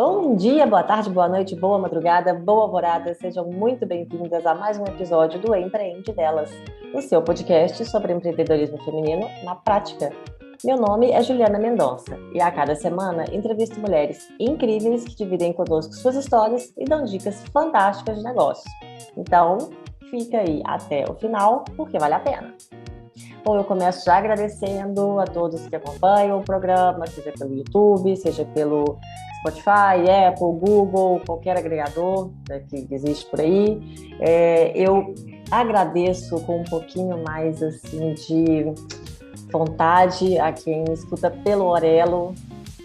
Bom dia, boa tarde, boa noite, boa madrugada, boa alvorada. Sejam muito bem-vindas a mais um episódio do Empreende Delas, o seu podcast sobre empreendedorismo feminino na prática. Meu nome é Juliana Mendonça e a cada semana entrevisto mulheres incríveis que dividem conosco suas histórias e dão dicas fantásticas de negócio. Então, fica aí até o final, porque vale a pena. Bom, eu começo já agradecendo a todos que acompanham o programa, seja pelo YouTube, seja pelo Spotify, Apple, Google, qualquer agregador que existe por aí. Eu agradeço com um pouquinho mais assim, de vontade a quem me escuta pelo Orelo.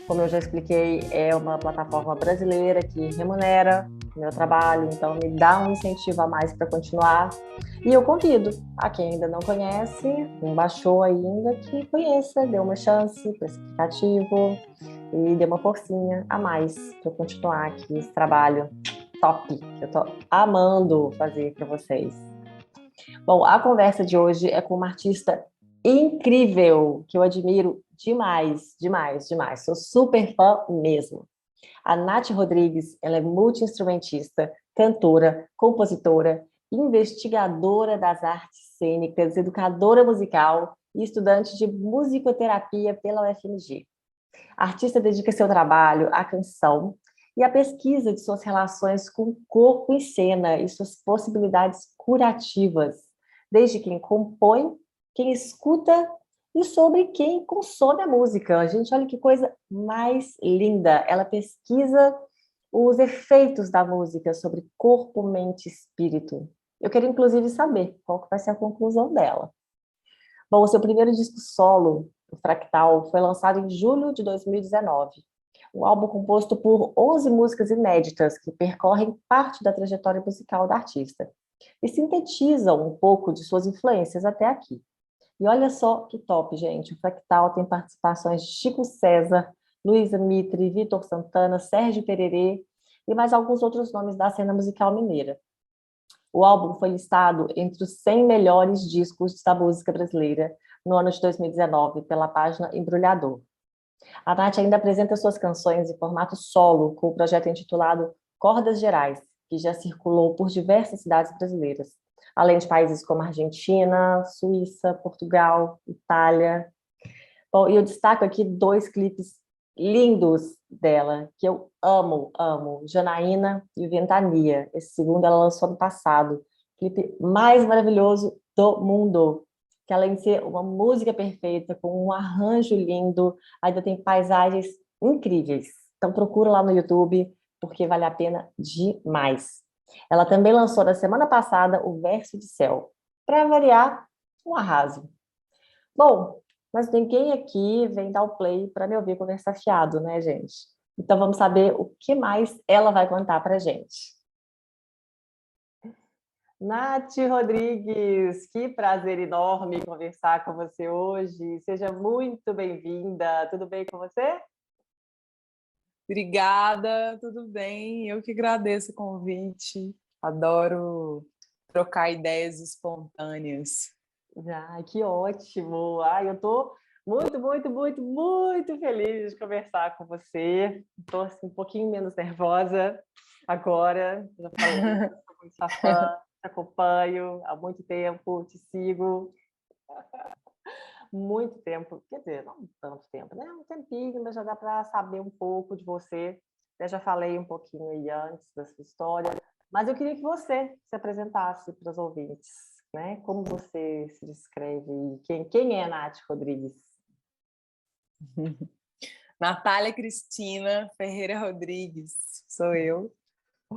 Como eu já expliquei, é uma plataforma brasileira que remunera o meu trabalho, então me dá um incentivo a mais para continuar. E eu convido a quem ainda não conhece, não baixou ainda, que conheça, dê uma chance para esse aplicativo e dê uma forcinha a mais para eu continuar aqui esse trabalho top que eu estou amando fazer para vocês. Bom, a conversa de hoje é com uma artista incrível, que eu admiro demais, demais, demais. Sou super fã mesmo. A Nath Rodrigues, ela é multi-instrumentista, cantora, compositora, investigadora das artes cênicas, educadora musical e estudante de musicoterapia pela UFMG. A artista dedica seu trabalho à canção e à pesquisa de suas relações com o corpo em cena e suas possibilidades curativas, desde quem compõe, quem escuta e sobre quem consome a música. Gente, olha que coisa mais linda. Ela pesquisa os efeitos da música sobre corpo, mente e espírito. Eu quero, inclusive, saber qual que vai ser a conclusão dela. Bom, o seu primeiro disco solo, o Fractal, foi lançado em julho de 2019. Um álbum composto por 11 músicas inéditas que percorrem parte da trajetória musical da artista e sintetizam um pouco de suas influências até aqui. E olha só que top, gente. O Fractal tem participações de Chico César, Luísa Mitre, Vitor Santana, Sérgio Pererê e mais alguns outros nomes da cena musical mineira. O álbum foi listado entre os 100 melhores discos da música brasileira no ano de 2019 pela página Embrulhador. A Nath ainda apresenta suas canções em formato solo com o projeto intitulado Cordas Gerais, que já circulou por diversas cidades brasileiras, além de países como Argentina, Suíça, Portugal, Itália. Bom, e eu destaco aqui 2 clipes lindos dela, que eu amo, amo, Janaína e Ventania. Esse segundo ela lançou no passado. Clipe mais maravilhoso do mundo, que além de ser uma música perfeita, com um arranjo lindo, ainda tem paisagens incríveis. Então procura lá no YouTube, porque vale a pena demais. Ela também lançou na semana passada o Verso de Céu. Para variar, um arraso. Bom, mas ninguém aqui vem dar o play para me ouvir conversar fiado, né, gente? Então vamos saber o que mais ela vai contar para gente. Nath Rodrigues, que prazer enorme conversar com você hoje. Seja muito bem-vinda. Tudo bem com você? Obrigada, tudo bem? Eu que agradeço o convite. Adoro trocar ideias espontâneas. Ai, que ótimo! Ai, eu estou muito, muito, muito, muito feliz de conversar com você. Estou assim, um pouquinho menos nervosa agora. Já falei, sou muito sua fã, te acompanho há muito tempo, te sigo. Muito tempo, quer dizer, não tanto tempo, né? Um tempinho, mas já dá para saber um pouco de você. Eu já falei um pouquinho aí antes da sua história, mas eu queria que você se apresentasse para os ouvintes, né? Como você se descreve? Quem é a Nath Rodrigues? Natália Cristina Ferreira Rodrigues, sou eu.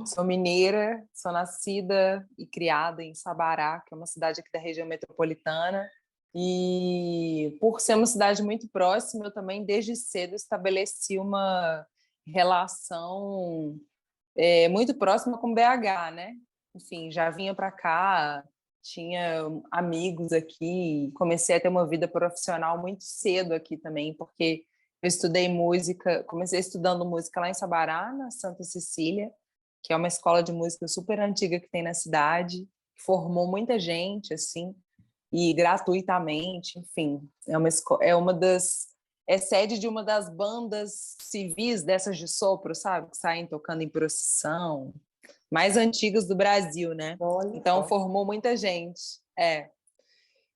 Sou mineira, sou nascida e criada em Sabará, que é uma cidade aqui da região metropolitana. E por ser uma cidade muito próxima, eu também desde cedo estabeleci uma relação muito próxima com BH, né? Enfim, já vinha para cá, tinha amigos aqui, comecei a ter uma vida profissional muito cedo aqui também, porque eu estudei música, comecei estudando música lá em Sabará, na Santa Cecília, que é uma escola de música super antiga que tem na cidade, formou muita gente, assim, e gratuitamente, enfim, é uma das é sede de uma das bandas civis dessas de sopro, sabe? Que saem tocando em procissão, mais antigas do Brasil, né? Olha Então, só. formou muita gente.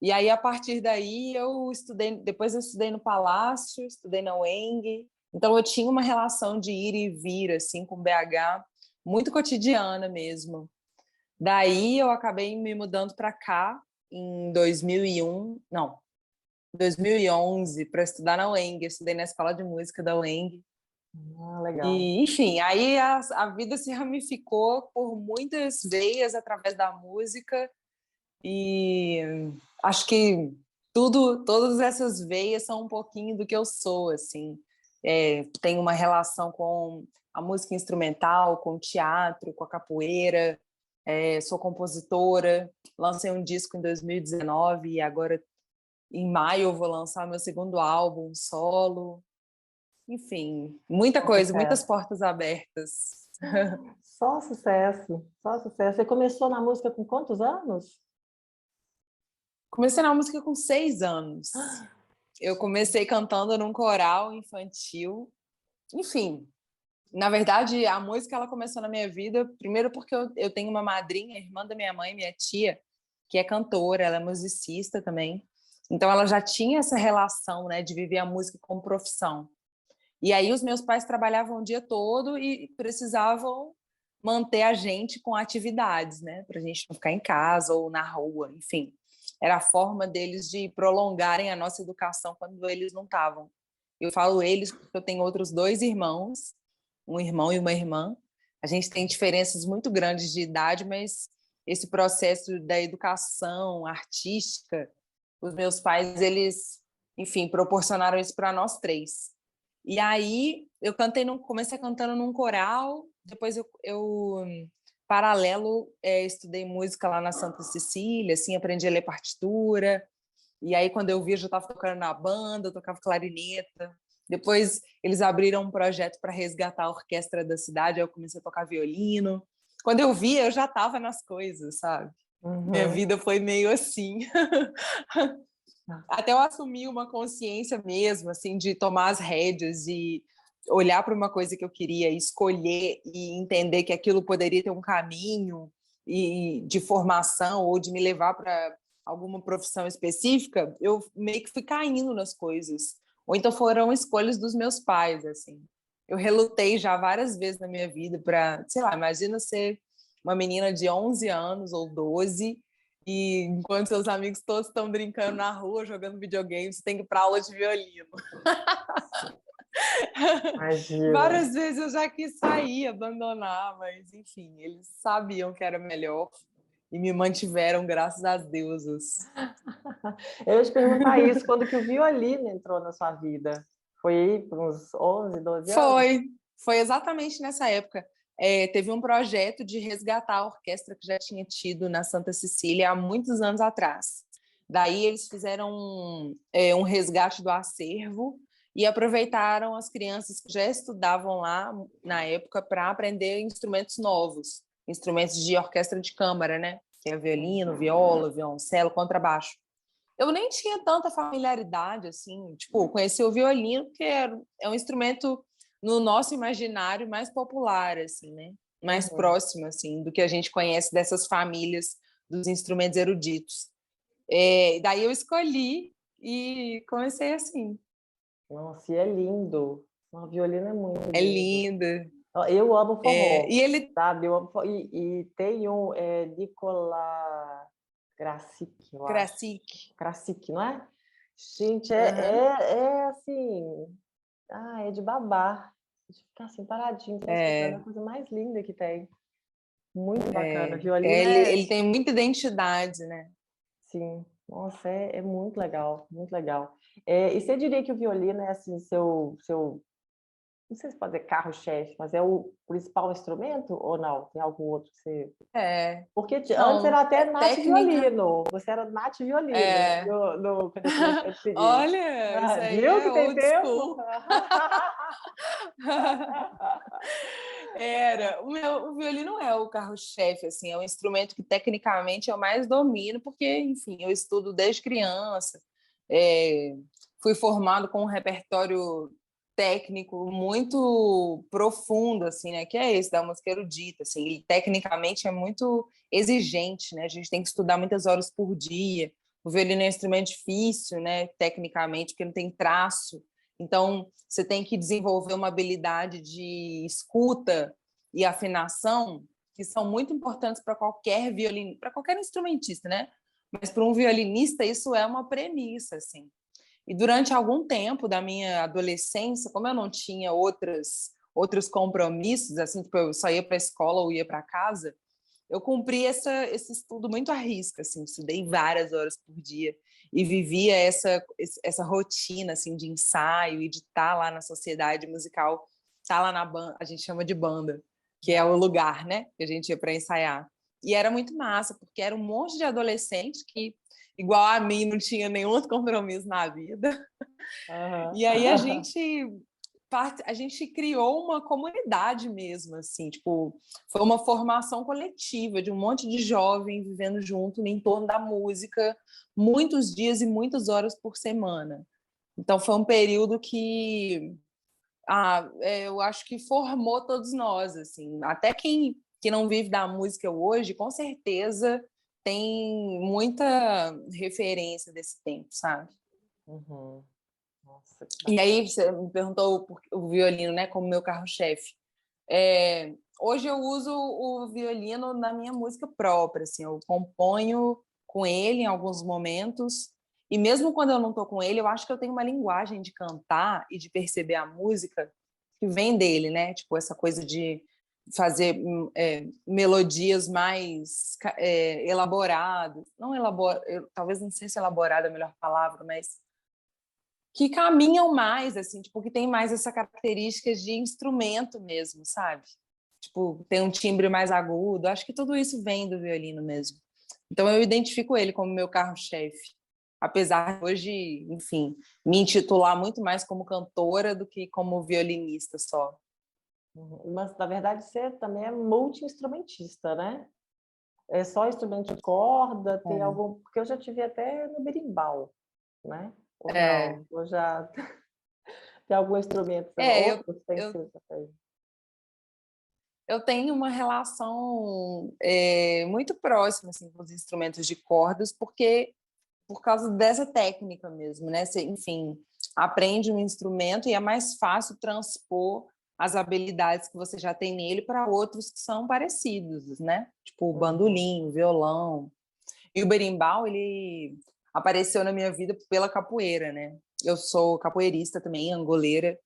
E aí, a partir daí, eu estudei, depois eu estudei no Palácio, estudei na UENG, então eu tinha uma relação de ir e vir, assim, com BH, muito cotidiana mesmo. Daí eu acabei me mudando para cá em 2001, não, 2011, para estudar na UENG, eu estudei na Escola de Música da UENG. Legal. E, enfim, aí a vida se ramificou por muitas veias através da música e acho que todas essas veias são um pouquinho do que eu sou, assim. Tenho uma relação com a música instrumental, com o teatro, com a capoeira. Sou compositora, lancei um disco em 2019 e agora em maio eu vou lançar meu segundo álbum solo. Enfim, muita coisa, muitas portas abertas. Só sucesso, só sucesso. Você começou na música com quantos anos? Comecei na música com 6 anos. Eu comecei cantando num coral infantil. Enfim, na verdade, a música ela começou na minha vida, primeiro porque eu tenho uma madrinha, irmã da minha mãe, minha tia, que é cantora, ela é musicista também. Então, ela já tinha essa relação, né, de viver a música como profissão. E aí, os meus pais trabalhavam o dia todo e precisavam manter a gente com atividades, né, para a gente não ficar em casa ou na rua, enfim. Era a forma deles de prolongarem a nossa educação quando eles não estavam. Eu falo eles porque eu tenho outros 2 irmãos, um irmão e uma irmã. A gente tem diferenças muito grandes de idade, mas esse processo da educação artística, os meus pais, eles, enfim, proporcionaram isso para nós 3. E aí eu comecei cantando num coral, depois eu paralelo, estudei música lá na Santa Cecília, assim, aprendi a ler partitura. E aí, quando eu vi, eu já estava tocando na banda, eu tocava clarineta. Depois, eles abriram um projeto para resgatar a orquestra da cidade, aí eu comecei a tocar violino. Quando eu vi, eu já estava nas coisas, sabe? Minha vida foi meio assim. Até eu assumi uma consciência mesmo, assim, de tomar as rédeas e olhar para uma coisa que eu queria, escolher e entender que aquilo poderia ter um caminho e de formação ou de me levar para alguma profissão específica, eu meio que fui caindo nas coisas. Ou então foram escolhas dos meus pais, assim. Eu relutei já várias vezes na minha vida para, sei lá, imagina ser uma menina de 11 anos ou 12 e enquanto seus amigos todos estão brincando na rua, jogando videogame, você tem que ir para aula de violino. Imagina. Várias vezes eu já quis sair, abandonar, mas enfim, eles sabiam que era melhor e me mantiveram, graças às deusas. Eu ia te perguntar isso, quando que o violino entrou na sua vida? Foi aí por uns 11, 12 anos? Foi exatamente nessa época. Teve um projeto de resgatar a orquestra que já tinha tido na Santa Cecília há muitos anos atrás. Daí eles fizeram um resgate do acervo e aproveitaram as crianças que já estudavam lá na época para aprender instrumentos novos, instrumentos de orquestra de câmara, né? Que é violino, viola, violoncelo, contrabaixo. Eu nem tinha tanta familiaridade, assim, tipo, conheci o violino, porque é um instrumento no nosso imaginário mais popular, assim, né? Mais próximo, assim, do que a gente conhece dessas famílias dos instrumentos eruditos. Daí eu escolhi e comecei assim. Nossa, e é lindo. O violino é muito É lindo. linda. Eu amo forró, E ele... sabe? Eu amo forró. E tem um Nicolas Krasik, eu acho. Krasik, não é? Gente, é assim... é de babar. De ficar assim, paradinho, só escutando. É a coisa mais linda que tem. Muito bacana. Violino ele tem muita identidade, né? Sim. Nossa, é muito legal, muito legal. E você diria que o violino é assim, seu não sei se pode dizer carro-chefe, mas é o principal instrumento ou não? Tem algum outro que você... Porque antes era até Nath técnica. Violino, você era Nath Violino, né? Quando eu comecei a te seguir. Olha, isso aí Viu que é tem old tempo? school. O violino é o carro-chefe, assim, é um instrumento que tecnicamente eu mais domino, porque, enfim, eu estudo desde criança, fui formado com um repertório técnico muito profundo, assim, né? Que é esse da música erudita, assim. E tecnicamente é muito exigente, né? A gente tem que estudar muitas horas por dia. O violino é um instrumento difícil, né? Tecnicamente, porque não tem traço. Então, você tem que desenvolver uma habilidade de escuta e afinação que são muito importantes para qualquer violino, para qualquer instrumentista, né? Mas para um violinista isso é uma premissa, assim. E durante algum tempo da minha adolescência, como eu não tinha outros compromissos, assim, tipo, eu só ia para a escola ou ia para casa, eu cumpri esse estudo muito à risca, assim, estudei várias horas por dia e vivia essa rotina, assim, de ensaio e de estar lá na sociedade musical, estar lá na banda, a gente chama de banda, que é o lugar, né, que a gente ia para ensaiar. E era muito massa, porque era um monte de adolescente que, igual a mim, não tinha nenhum outro compromisso na vida. Uhum. E aí a gente criou uma comunidade mesmo, assim, tipo, foi uma formação coletiva de um monte de jovens vivendo junto em torno da música, muitos dias e muitas horas por semana. Então foi um período que eu acho que formou todos nós, assim, até quem que não vive da música hoje, com certeza tem muita referência desse tempo, sabe? Uhum. Nossa, que E bacana. aí você me perguntou o violino, né, como meu carro-chefe. Hoje eu uso o violino na minha música própria, assim, eu componho com ele em alguns momentos, e mesmo quando eu não estou com ele, eu acho que eu tenho uma linguagem de cantar e de perceber a música que vem dele, né? Tipo, essa coisa de fazer melodias mais elaboradas, não talvez não sei se elaborada é a melhor palavra, mas que caminham mais, assim, tipo, que tem mais essa característica de instrumento mesmo, sabe? Tipo, tem um timbre mais agudo. Acho que tudo isso vem do violino mesmo. Então eu identifico ele como meu carro-chefe. Apesar de hoje, enfim, me intitular muito mais como cantora do que como violinista só. Uhum. Mas, na verdade, você também é multi-instrumentista, né? É só instrumento de corda, tem algum... Porque eu já tive até no berimbau, né? Ou É, não? Ou já tem algum instrumento, é eu, outros tem eu, sido também. eu tenho uma relação muito próxima assim, com os instrumentos de cordas, porque por causa dessa técnica mesmo, né? Você, enfim, aprende um instrumento e é mais fácil transpor as habilidades que você já tem nele para outros que são parecidos, né? Tipo o Uhum. bandolim, o violão. E o berimbau, ele apareceu na minha vida pela capoeira, né? Eu sou capoeirista também, angoleira,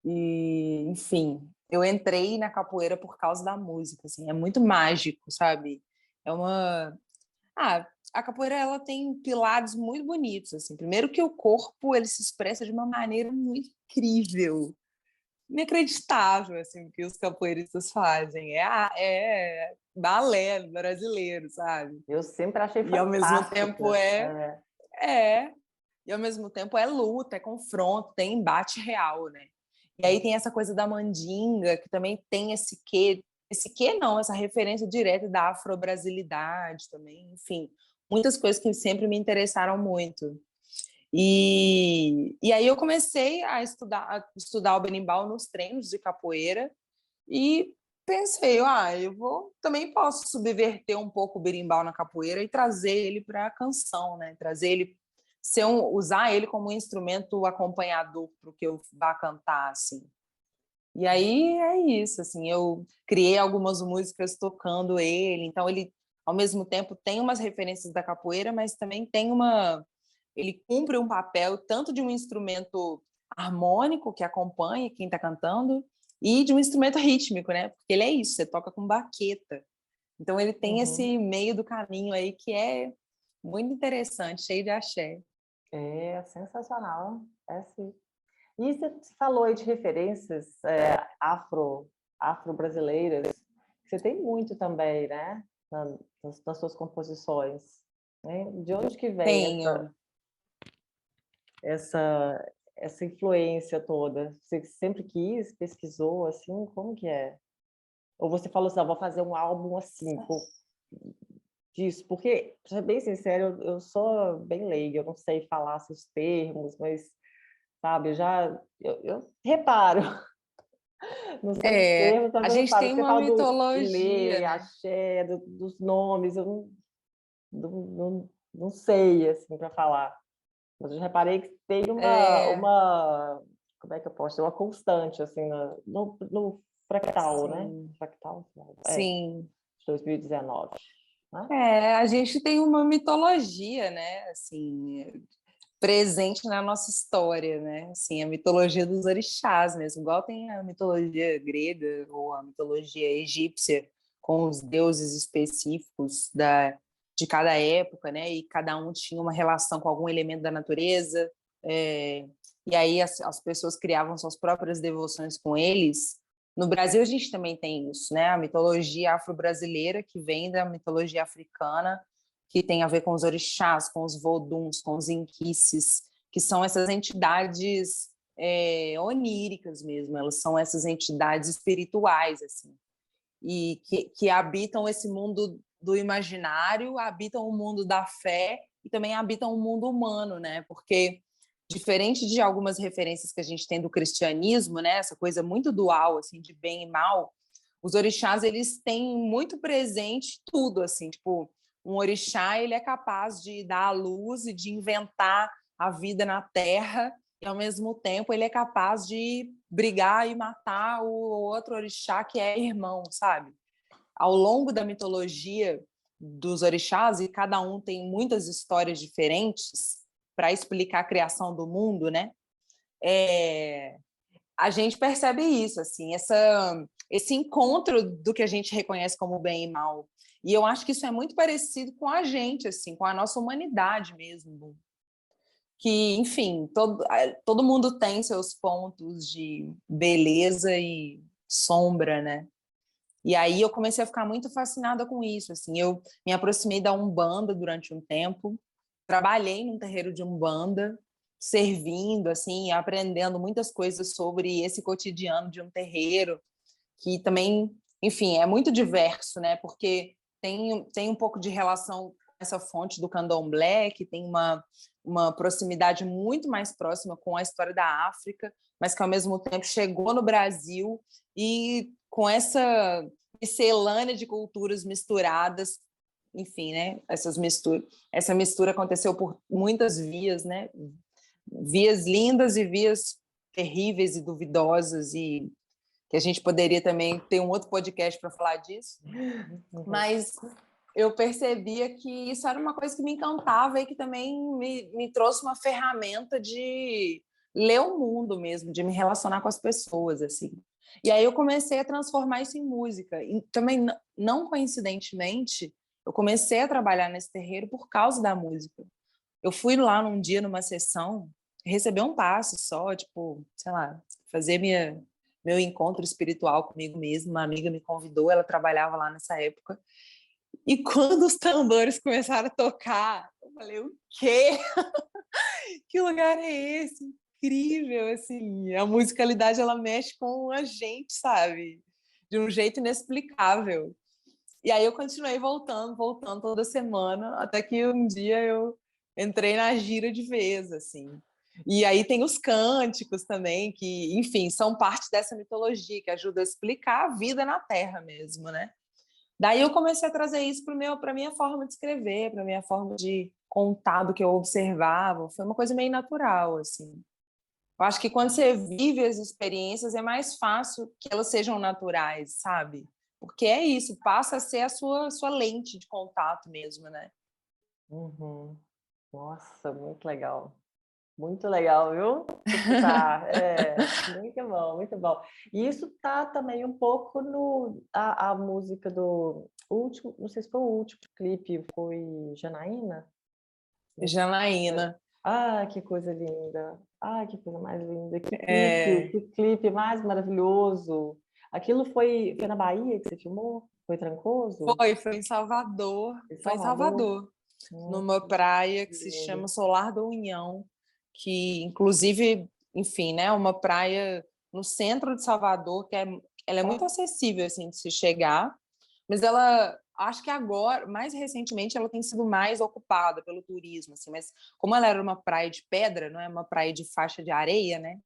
e, enfim, eu entrei na capoeira por causa da música, assim, é muito mágico, sabe? É uma a capoeira ela tem pilares muito bonitos, assim. Primeiro que o corpo ele se expressa de uma maneira muito incrível, inacreditável, assim, o que os capoeiristas fazem. É balé brasileiro, sabe? Eu sempre achei E ao mesmo tempo fantástica. É. é, e ao mesmo tempo é luta, é confronto, tem embate real, né? E aí tem essa coisa da mandinga, que também tem esse quê não, essa referência direta da afro-brasilidade também, enfim, muitas coisas que sempre me interessaram muito. E aí eu comecei a estudar o berimbau nos treinos de capoeira e pensei, também posso subverter um pouco o berimbau na capoeira e trazer ele para a canção, né? Trazer ele usar ele como um instrumento acompanhador para o que eu vá cantar, assim. E aí é isso, assim, eu criei algumas músicas tocando ele, então ele, ao mesmo tempo, tem umas referências da capoeira, mas também ele cumpre um papel tanto de um instrumento harmônico que acompanha quem está cantando e de um instrumento rítmico, né? Porque ele é isso, você toca com baqueta. Então ele tem Uhum. esse meio do caminho aí que é muito interessante, cheio de axé. É sensacional. É sim. E você falou aí de referências afro-brasileiras. Você tem muito também, né? Nas suas composições. Né? De onde que vem Tenho. essa, essa influência toda? Você sempre quis, pesquisou, assim? Como que é? Ou você falou assim, vou fazer um álbum assim, disso? Porque, para ser bem sincero, eu sou bem leiga, eu não sei falar esses termos, mas sabe? Eu reparo nos seus termos, A mas eu gente reparo. tem Você uma fala do mitologia, Ilê, né? axé, dos nomes, eu não sei, assim, para falar. Mas eu reparei que tem É, como é que eu posso dizer? Uma constante, assim, no fractal, né? sim, Fractal, sim. 2019, né? A gente tem uma mitologia, né? Assim, presente na nossa história, né? Assim, a mitologia dos orixás mesmo, igual tem a mitologia grega ou a mitologia egípcia, com os deuses específicos de cada época, né? E cada um tinha uma relação com algum elemento da natureza, é, e aí as pessoas criavam suas próprias devoções com eles. No Brasil, a gente também tem isso, né? A mitologia afro-brasileira, que vem da mitologia africana, que tem a ver com os orixás, com os voduns, com os inquices, que são essas entidades oníricas mesmo, elas são essas entidades espirituais, assim, e que habitam esse mundo do imaginário, habitam o mundo da fé e também habitam o mundo humano, né? Porque diferente de algumas referências que a gente tem do cristianismo, né, essa coisa muito dual assim de bem e mal, os orixás eles têm muito presente tudo assim, tipo, um orixá ele é capaz de dar a luz e de inventar a vida na terra e ao mesmo tempo ele é capaz de brigar e matar o outro orixá que é irmão, sabe? Ao longo da mitologia dos orixás, e cada um tem muitas histórias diferentes para explicar a criação do mundo, né? A gente percebe isso, assim, esse encontro do que a gente reconhece como bem e mal. E eu acho que isso é muito parecido com a gente, assim, com a nossa humanidade mesmo. Que, enfim, todo mundo tem seus pontos de beleza e sombra, né? E aí eu comecei a ficar muito fascinada com isso, assim, eu me aproximei da Umbanda durante um tempo, trabalhei num terreiro de Umbanda, servindo, assim, aprendendo muitas coisas sobre esse cotidiano de um terreiro, que também, enfim, é muito diverso, né? Porque tem um pouco de relação com essa fonte do candomblé, que tem uma proximidade muito mais próxima com a história da África, mas que ao mesmo tempo chegou no Brasil e com essa miscelânea de culturas misturadas, enfim, né? Essa mistura aconteceu por muitas vias, né? Vias lindas e vias terríveis e duvidosas e que a gente poderia também ter um outro podcast para falar disso, mas eu percebia que isso era uma coisa que me encantava e que também me trouxe uma ferramenta de ler o mundo mesmo, de me relacionar com as pessoas, assim. E aí eu comecei a transformar isso em música. E também, não coincidentemente, eu comecei a trabalhar nesse terreiro por causa da música. Eu fui lá num dia, numa sessão, receber um passe só, tipo, sei lá, fazer meu encontro espiritual comigo mesma. Uma amiga me convidou, ela trabalhava lá nessa época. E quando os tambores começaram a tocar, eu falei, o quê? Que lugar é esse? Incrível, assim. A musicalidade, ela mexe com a gente, sabe? De um jeito inexplicável. E aí eu continuei voltando toda semana, até que um dia eu entrei na gira de vez, assim. E aí tem os cânticos também, que, enfim, são parte dessa mitologia, que ajuda a explicar a vida na Terra mesmo, né? Daí eu comecei a trazer isso para a minha forma de escrever, para a minha forma de contar do que eu observava. Foi uma coisa meio natural, assim. Eu acho que quando você vive as experiências é mais fácil que elas sejam naturais, sabe? Porque é isso, passa a ser a sua lente de contato mesmo, né? Uhum. Nossa, muito legal. Muito legal, viu? Escutar. Muito bom, muito bom. E isso tá também um pouco no a música do último, não sei se foi o último clipe, foi Janaína? Janaína. Ah, que coisa linda. Ah, que coisa mais linda. É, Que clipe mais maravilhoso. Aquilo foi na Bahia que você filmou? Foi Trancoso? foi em Salvador. Em Foi em Salvador? Salvador, numa praia que se Lindo. chama Solar da União, que inclusive, enfim, né, uma praia no centro de Salvador, ela é muito acessível assim de se chegar, mas ela acho que agora, mais recentemente, ela tem sido mais ocupada pelo turismo, assim, mas como ela era uma praia de pedra, não é uma praia de faixa de areia, né?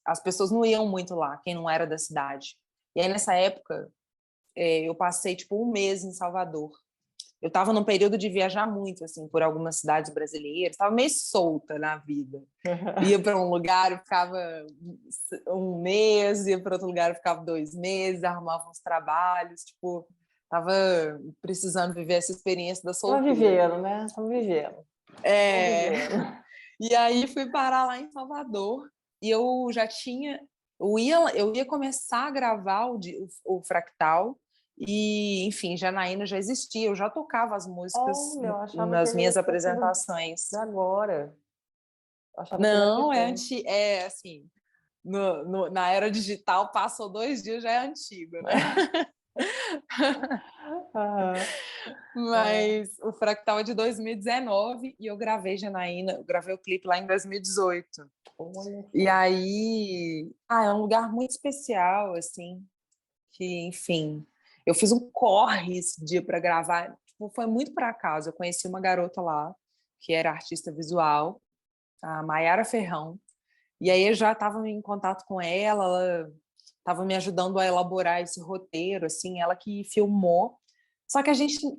As pessoas não iam muito lá, quem não era da cidade. E aí, nessa época, eu passei, tipo, um mês em Salvador. Eu estava num período de viajar muito, assim, por algumas cidades brasileiras, estava meio solta na vida. Ia para um lugar, eu ficava um mês, ia para outro lugar, eu ficava 2 meses, arrumava uns trabalhos, tipo, estava precisando viver essa experiência da Estamos solteira. vivendo, né? Estamos vivendo. E aí fui parar lá em Salvador, e eu já tinha... Eu ia começar a gravar o Fractal, e, enfim, Janaína já existia, eu já tocava as músicas Olha, eu achava que nas ele minhas tinha sido apresentações. de agora. Eu achava que ele era Não, recente. é assim, na era digital, passou 2 dias, já é antigo, né? Aham. Mas o Fractal é de 2019 e eu gravei Janaína, eu gravei o clipe lá em 2018. Olha E só. aí, é um lugar muito especial, assim, que, enfim, eu fiz um corre esse dia para gravar, tipo, foi muito por acaso. Eu conheci uma garota lá, que era artista visual, a Maiara Ferrão, e aí eu já estava em contato com ela estava me ajudando a elaborar esse roteiro, assim, ela que filmou. Só que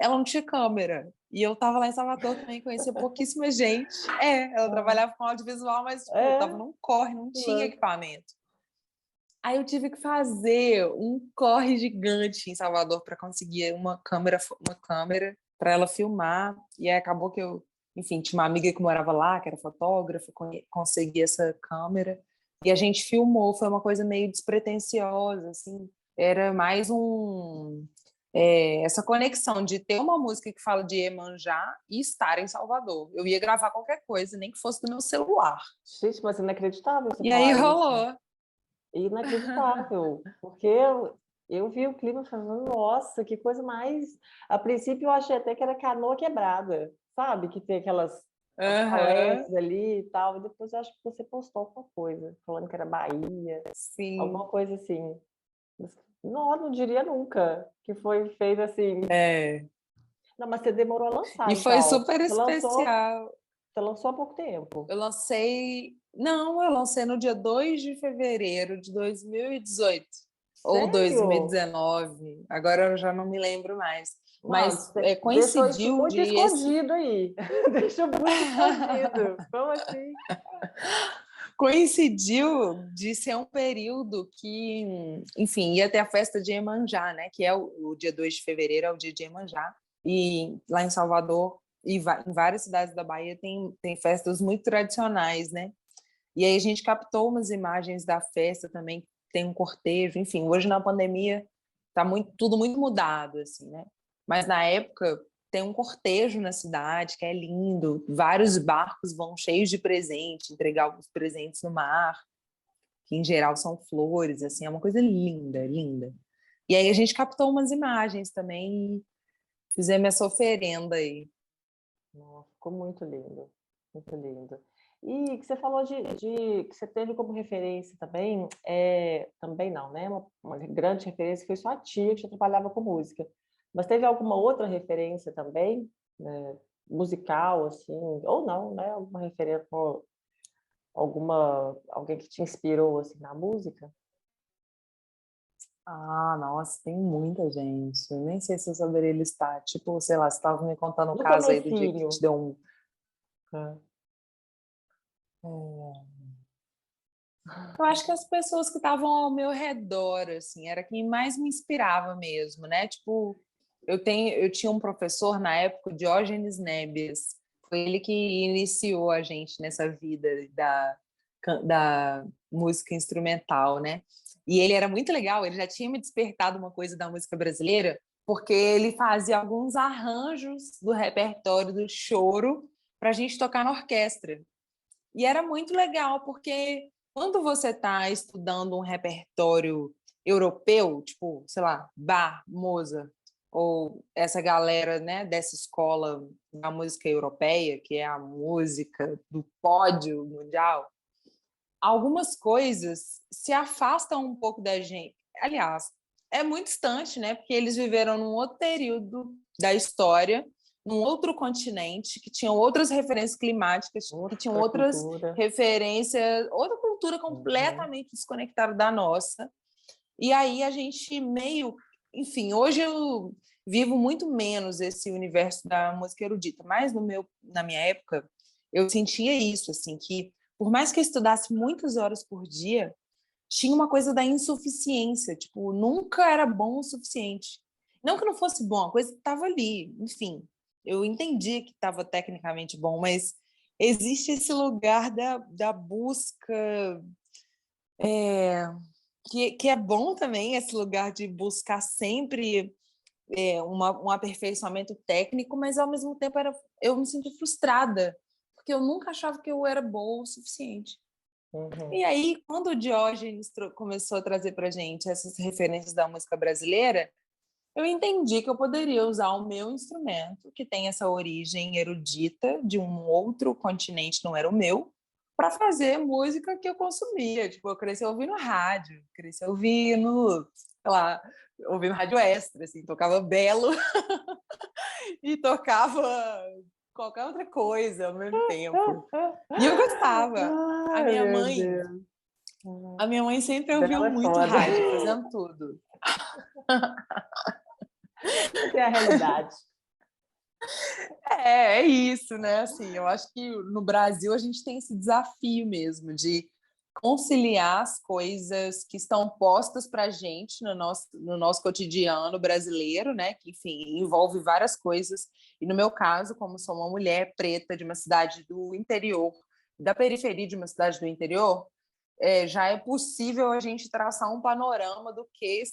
ela não tinha câmera. E eu estava lá em Salvador também, conhecia pouquíssima gente. Ela Ah, trabalhava com audiovisual, mas, tipo, é, tava num corre, não tinha louco. equipamento. Aí eu tive que fazer um corre gigante em Salvador para conseguir uma câmera para ela filmar. E aí acabou que eu, enfim, tinha uma amiga que morava lá, que era fotógrafa, consegui essa câmera. E a gente filmou, foi uma coisa meio despretensiosa, assim. Era mais essa conexão de ter uma música que fala de Iemanjá e estar em Salvador. Eu ia gravar qualquer coisa, nem que fosse do meu celular. Gente, mas inacreditável você E aí falar isso. rolou. Inacreditável. Porque eu vi o clima falando, nossa, que coisa mais. A princípio eu achei até que era Canoa Quebrada, sabe? Que tem aquelas as Aham. falésias ali e tal. E depois eu acho que você postou alguma coisa, falando que era Bahia, alguma Sim, coisa assim. Não, não diria nunca que foi feito assim. é. Não, mas você demorou a lançar, E foi então. super especial. Você lançou há pouco tempo. Eu lancei. Não, eu lancei no dia 2 de fevereiro de 2018. Ou Sério? 2019. Agora eu já não me lembro mais. Mano, Mas você deixou isso coincidiu muito de esse. escondido aí. Deixou muito escondido. Como assim? Coincidiu de ser um período que, enfim, ia ter a festa de Iemanjá, né? Que é o dia 2 de fevereiro, é o dia de Iemanjá. E lá em Salvador e em várias cidades da Bahia tem festas muito tradicionais, né? E aí a gente captou umas imagens da festa também, tem um cortejo, enfim, hoje na pandemia tá tudo muito mudado, assim, né? Mas na época tem um cortejo na cidade que é lindo, vários barcos vão cheios de presente, entregar alguns presentes no mar, que em geral são flores, assim, é uma coisa linda, linda. E aí a gente captou umas imagens também e fizemos essa oferenda aí. Nossa, ficou muito lindo. Muito lindo. E que você falou que você teve como referência também, também não, né? Uma grande referência foi sua tia que já trabalhava com música. Mas teve alguma outra referência também, né, musical, assim, ou não, né? Alguma referência, alguém que te inspirou assim na música? Ah, nossa, tem muita gente. Eu nem sei se eu saberia listar. Tipo, sei lá, você estava me contando o No caso aí do dia que comecinho. te deu um. Ah, É, eu acho que as pessoas que estavam ao meu redor, assim, era quem mais me inspirava mesmo, né? Tipo, eu tinha um professor na época, o Diógenes Nébias. Foi ele que iniciou a gente nessa vida da música instrumental, né? E ele era muito legal, ele já tinha me despertado uma coisa da música brasileira, porque ele fazia alguns arranjos do repertório do choro para a gente tocar na orquestra. E era muito legal, porque quando você está estudando um repertório europeu, tipo, sei lá, Bach, Mozart, ou essa galera, né, dessa escola da música europeia, que é a música do pódio mundial, algumas coisas se afastam um pouco da gente. Aliás, é muito distante, né? Porque eles viveram num outro período da história, num outro continente, que tinham outras referências climáticas, que tinham outras referências, outra cultura completamente desconectada da nossa. E aí a gente meio... Enfim, hoje eu vivo muito menos esse universo da música erudita, mas na minha época eu sentia isso, assim, que por mais que eu estudasse muitas horas por dia, tinha uma coisa da insuficiência, tipo, nunca era bom o suficiente. Não que não fosse bom, a coisa estava ali, enfim. Eu entendi que estava tecnicamente bom, mas existe esse lugar da busca, que é bom também, esse lugar de buscar sempre um aperfeiçoamento técnico, mas ao mesmo tempo eu me sinto frustrada, porque eu nunca achava que eu era boa o suficiente. E aí, quando o Diógenes começou a trazer para a gente essas referências da música brasileira, eu entendi que eu poderia usar o meu instrumento, que tem essa origem erudita de um outro continente, não era o meu, para fazer música que eu consumia. Tipo, eu cresci ouvindo rádio, cresci ouvindo, sei lá, ouvindo rádio extra, assim, tocava Belo e tocava qualquer outra coisa ao mesmo tempo. E eu gostava. A Ai, minha meu mãe, Deus. a minha mãe sempre ouviu Bela é muito foda. rádio, fazendo tudo. Essa é a realidade. É isso, né? Assim, eu acho que no Brasil a gente tem esse desafio mesmo de conciliar as coisas que estão postas para a gente no nosso cotidiano brasileiro, né? Que, enfim, envolve várias coisas. E no meu caso, como sou uma mulher preta de uma cidade do interior, da periferia de uma cidade do interior, já é possível a gente traçar um panorama do que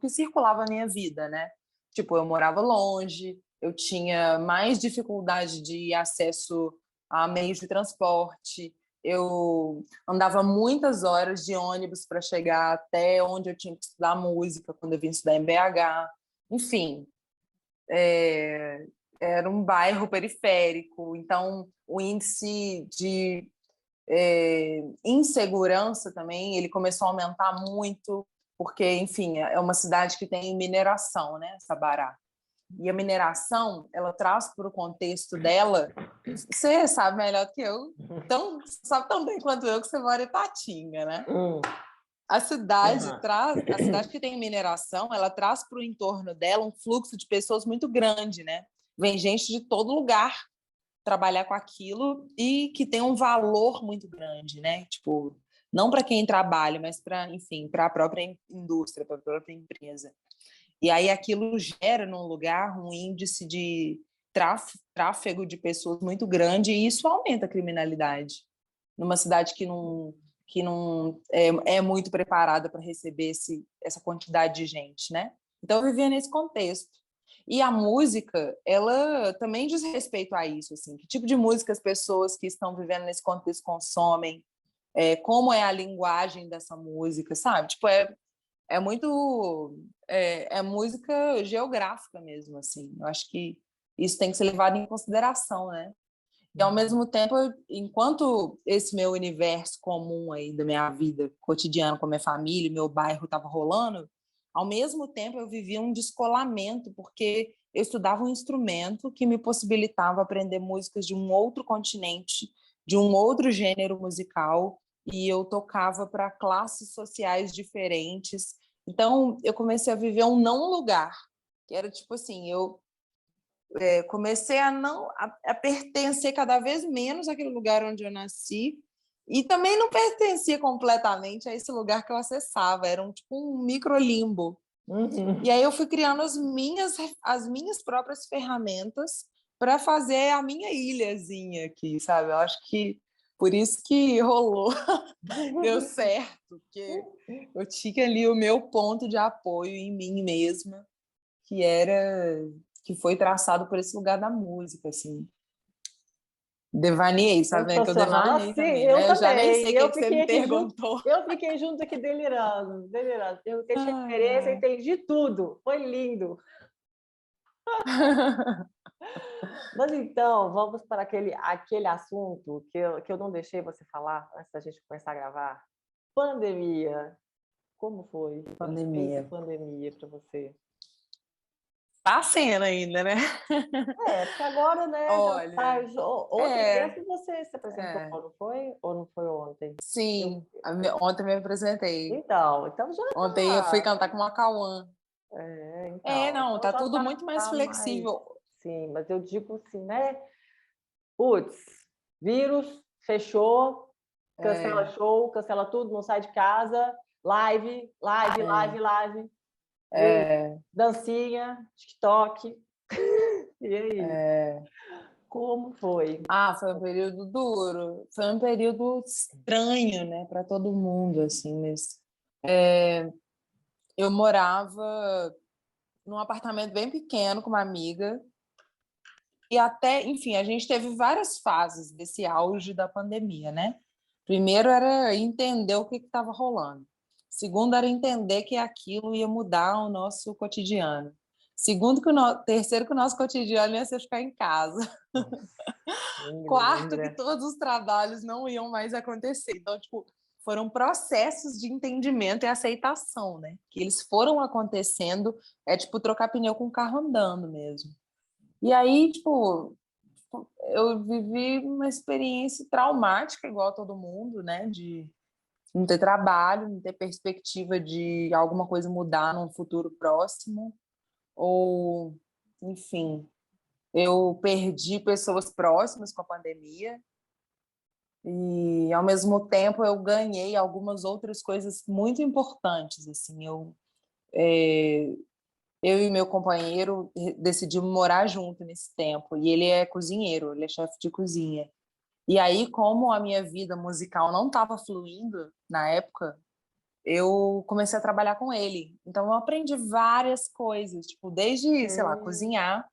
circulava a minha vida, né? Tipo, eu morava longe, eu tinha mais dificuldade de acesso a meios de transporte, eu andava muitas horas de ônibus para chegar até onde eu tinha que estudar música, quando eu vim estudar em BH. Enfim, era um bairro periférico, então o índice de insegurança também, ele começou a aumentar muito, porque, enfim, é uma cidade que tem mineração, né, Sabará. E a mineração, ela traz para o contexto dela, você sabe melhor que eu, sabe tão bem quanto eu que você mora em Patinga, né? A cidade que tem mineração, ela traz para o entorno dela um fluxo de pessoas muito grande, né? Vem gente de todo lugar trabalhar com aquilo e que tem um valor muito grande, né? Tipo, não para quem trabalha, mas para, enfim, para a própria indústria, para a própria empresa. E aí aquilo gera num lugar um índice de tráfego de pessoas muito grande e isso aumenta a criminalidade. Numa cidade que não é muito preparada para receber essa quantidade de gente, né? Então eu vivia nesse contexto. E a música, ela também diz respeito a isso, assim, que tipo de música as pessoas que estão vivendo nesse contexto consomem, como é a linguagem dessa música, sabe? Tipo, é muito música geográfica mesmo, assim. Eu acho que isso tem que ser levado em consideração, né? E ao mesmo tempo, enquanto esse meu universo comum aí da minha vida cotidiana com a minha família, meu bairro estava rolando, ao mesmo tempo eu vivia um descolamento, porque eu estudava um instrumento que me possibilitava aprender músicas de um outro continente, de um outro gênero musical, e eu tocava para classes sociais diferentes. Então, eu comecei a viver um não lugar, que era tipo assim, eu comecei a pertencer cada vez menos àquele lugar onde eu nasci e também não pertencia completamente a esse lugar que eu acessava, era tipo um microlimbo. E aí eu fui criando as minhas próprias ferramentas para fazer a minha ilhazinha aqui, sabe? Eu acho que por isso que rolou, deu certo, porque eu tinha ali o meu ponto de apoio em mim mesma, que foi traçado por esse lugar da música, assim. Devaneei, sabe, né? Que eu Sensacional. devaneei Sim, também, eu né? Eu já nem também. sei o que que você me perguntou. Eu fiquei junto aqui delirando, delirando. Eu tenho referência, Ai, entendi tudo. Foi lindo. ai. Mas então, vamos para aquele assunto que eu não deixei você falar antes da gente começar a gravar. Pandemia. Como foi essa Pandemia. pandemia para você? Tá sendo ainda, né? Porque agora, né, já Olha, faz. Ontem é, mesmo você se apresentou, é. não foi? Ou não foi ontem? Eu, Sim, ontem me apresentei. então já Ontem eu fui tá. cantar com uma Cauã. Não, Então tá já tudo muito mais tá mais. flexível. Sim, mas eu digo assim, né? Putz, vírus, fechou, cancela É, show, cancela tudo, não sai de casa, live, live, é, live, live, é, dancinha, TikTok. E aí, é. como foi? Foi um período duro, foi um período estranho, né, para todo mundo, assim, mas eu morava num apartamento bem pequeno com uma amiga e até, enfim, a gente teve várias fases desse auge da pandemia, né? Primeiro era entender o que estava rolando. Segundo era entender que aquilo ia mudar o nosso cotidiano. Terceiro que o nosso cotidiano ia ser ficar em casa. Nossa, nem me Quarto, que lembra. todos os trabalhos não iam mais acontecer. Então, tipo, foram processos de entendimento e aceitação, né? Que eles foram acontecendo, tipo trocar pneu com o carro andando mesmo. E aí, tipo, eu vivi uma experiência traumática, igual todo mundo, né? De não ter trabalho, não ter perspectiva de alguma coisa mudar num futuro próximo, ou, enfim, eu perdi pessoas próximas com a pandemia, e ao mesmo tempo eu ganhei algumas outras coisas muito importantes, assim, eu e meu companheiro decidimos morar junto nesse tempo, e ele é cozinheiro, ele é chefe de cozinha. E aí, como a minha vida musical não estava fluindo na época, eu comecei a trabalhar com ele. Então, eu aprendi várias coisas, tipo, desde, sei lá, Hum, cozinhar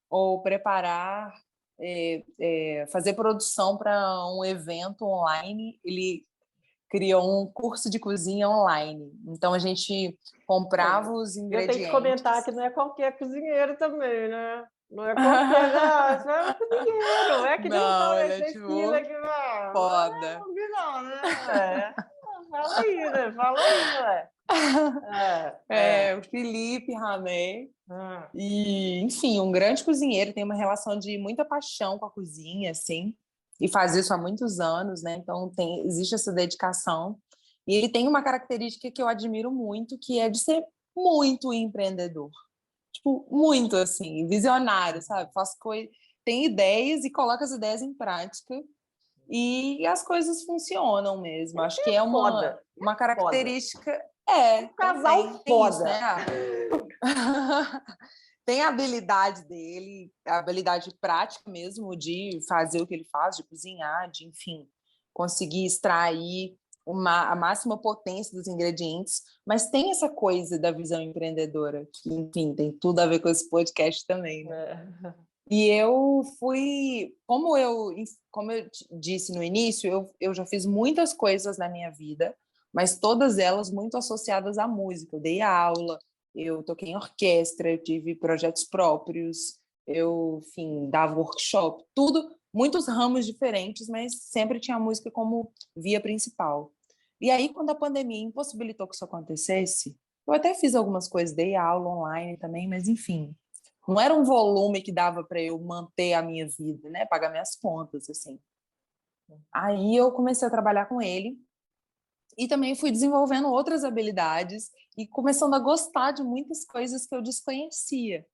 ou preparar, fazer produção para um evento online. Ele criou um curso de cozinha online. Então, a gente comprava os eu tenho que comentar ingredientes. que não é qualquer cozinheiro também, né? Não é qualquer, não, isso não é um cozinheiro, não é que nem Não, ele restaurante é da esquina tipo que não é foda. não, né? Fala aí, né? Fala aí, né? O Felipe Ramé. Ah, E, enfim, um grande cozinheiro, tem uma relação de muita paixão com a cozinha, assim, e faz isso há muitos anos, né? Então existe essa dedicação. E ele tem uma característica que eu admiro muito, que é de ser muito empreendedor. Tipo, muito assim, visionário, sabe? Faz coisas, tem ideias e coloca as ideias em prática. E as coisas funcionam mesmo. Acho que é foda, uma foda. característica. Um Também casal tem isso, foda. né? Tem a habilidade dele, a habilidade prática mesmo de fazer o que ele faz, de cozinhar, de, enfim, conseguir extrair a máxima potência dos ingredientes, mas tem essa coisa da visão empreendedora, que, enfim, tem tudo a ver com esse podcast também, né? E eu fui, como eu disse no início, eu já fiz muitas coisas na minha vida, mas todas elas muito associadas à música. Eu dei aula, eu toquei em orquestra, eu tive projetos próprios, eu, enfim, dava workshop, tudo, muitos ramos diferentes, mas sempre tinha a música como via principal. E aí, quando a pandemia impossibilitou que isso acontecesse, eu até fiz algumas coisas, dei aula online também, mas enfim, não era um volume que dava para eu manter a minha vida, né? Pagar minhas contas, assim. Aí eu comecei a trabalhar com ele e também fui desenvolvendo outras habilidades e começando a gostar de muitas coisas que eu desconhecia.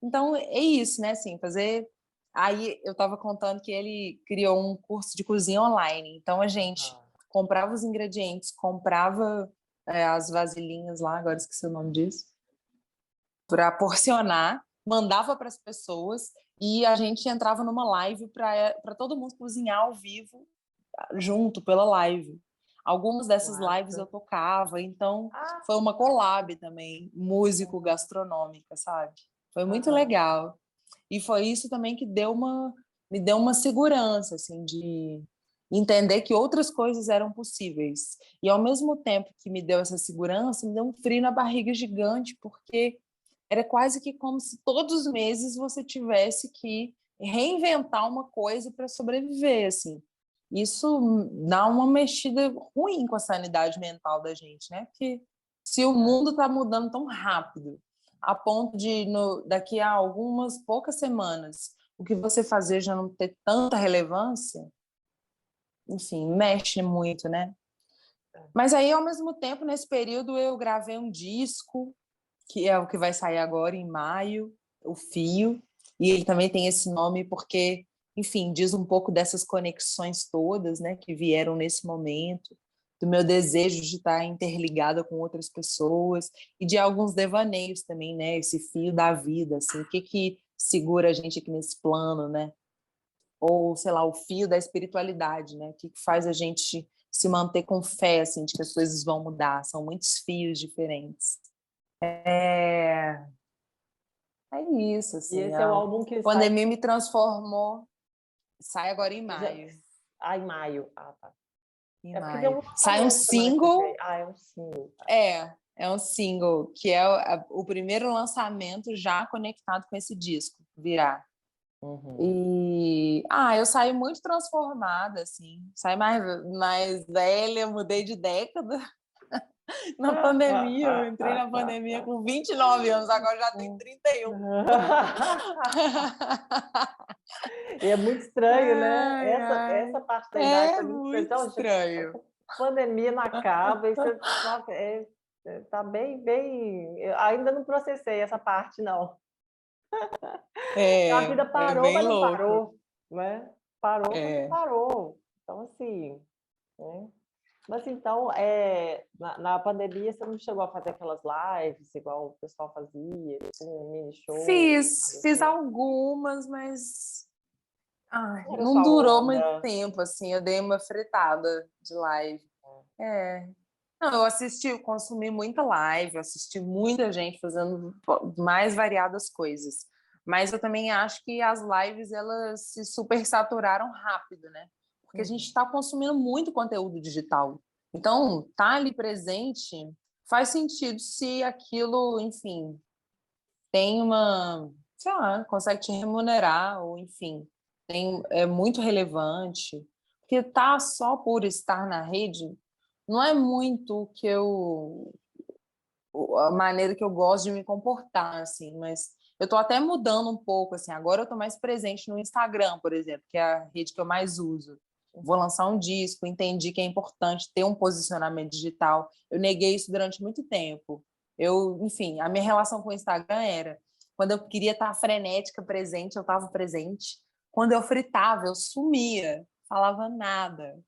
Então é isso, né? Assim, fazer. Aí eu estava contando que ele criou um curso de cozinha online. Então a gente comprava os ingredientes, comprava as vasilhinhas lá, agora esqueci o nome disso, para porcionar, mandava para as pessoas e a gente entrava numa live para todo mundo cozinhar ao vivo junto pela live. Algumas dessas lives eu Massa. tocava, então foi uma collab também, músico-gastronômica, sabe? Foi muito Aham. legal. E foi isso também que me deu uma segurança, assim, de entender que outras coisas eram possíveis. E ao mesmo tempo que me deu essa segurança, me deu um frio na barriga gigante, porque era quase que como se todos os meses você tivesse que reinventar uma coisa para sobreviver, assim. Isso dá uma mexida ruim com a sanidade mental da gente, né? Porque se o mundo está mudando tão rápido, a ponto de, daqui a algumas poucas semanas, o que você fazer já não ter tanta relevância, enfim, mexe muito, né? Mas aí, ao mesmo tempo, nesse período, eu gravei um disco, que é o que vai sair agora em maio, O Fio, e ele também tem esse nome porque, enfim, diz um pouco dessas conexões todas, né, que vieram nesse momento, do meu desejo de estar interligada com outras pessoas e de alguns devaneios também, né, esse fio da vida, assim, o que segura a gente aqui nesse plano, né? Ou, sei lá, o fio da espiritualidade, né? O que faz a gente se manter com fé, assim, de que as coisas vão mudar. São muitos fios diferentes. É, é isso, E assim. esse é o A álbum que sai... pandemia me transformou. Sai agora em maio. Em maio. Ah, tá. Em É porque tem um maio. Sai um lançamento semana que vem. single. Ah, é um single. É um single, que é o primeiro lançamento já conectado com esse disco, Virar. Uhum. E eu saí muito transformada, assim, saí mais velha, mudei de década na pandemia. Eu entrei na pandemia com 29 anos, agora já tenho 31. E é muito estranho, né? Ai, ai. Essa parte da idade É foi muito estranha. muito Então, estranho. essa pandemia não acaba e você tá bem. Eu ainda não processei essa parte, não. A vida É parou, bem mas não louco. parou, né? Parou, mas não É. parou. Então, assim, né? Mas então, na pandemia você não chegou a fazer aquelas lives igual o pessoal fazia, um mini show, Fiz assim. algumas, mas Não era não sua durou muito onda. tempo, assim. Eu dei uma fritada de live. É. Não, eu consumi muita live, eu assisti muita gente fazendo mais variadas coisas. Mas eu também acho que as lives, elas se supersaturaram rápido, né? Porque a gente Uhum. está consumindo muito conteúdo digital. Então, tá ali presente faz sentido se aquilo, enfim, tem uma, sei lá, consegue te remunerar, ou enfim, é muito relevante. Porque tá só por estar na rede não é muito o que a maneira que eu gosto de me comportar, assim, mas eu tô até mudando um pouco, assim, agora eu tô mais presente no Instagram, por exemplo, que é a rede que eu mais uso. Vou lançar um disco, entendi que é importante ter um posicionamento digital. Eu neguei isso durante muito tempo. Enfim, a minha relação com o Instagram era, quando eu queria estar frenética, presente, eu estava presente. Quando eu fritava, eu sumia, falava nada.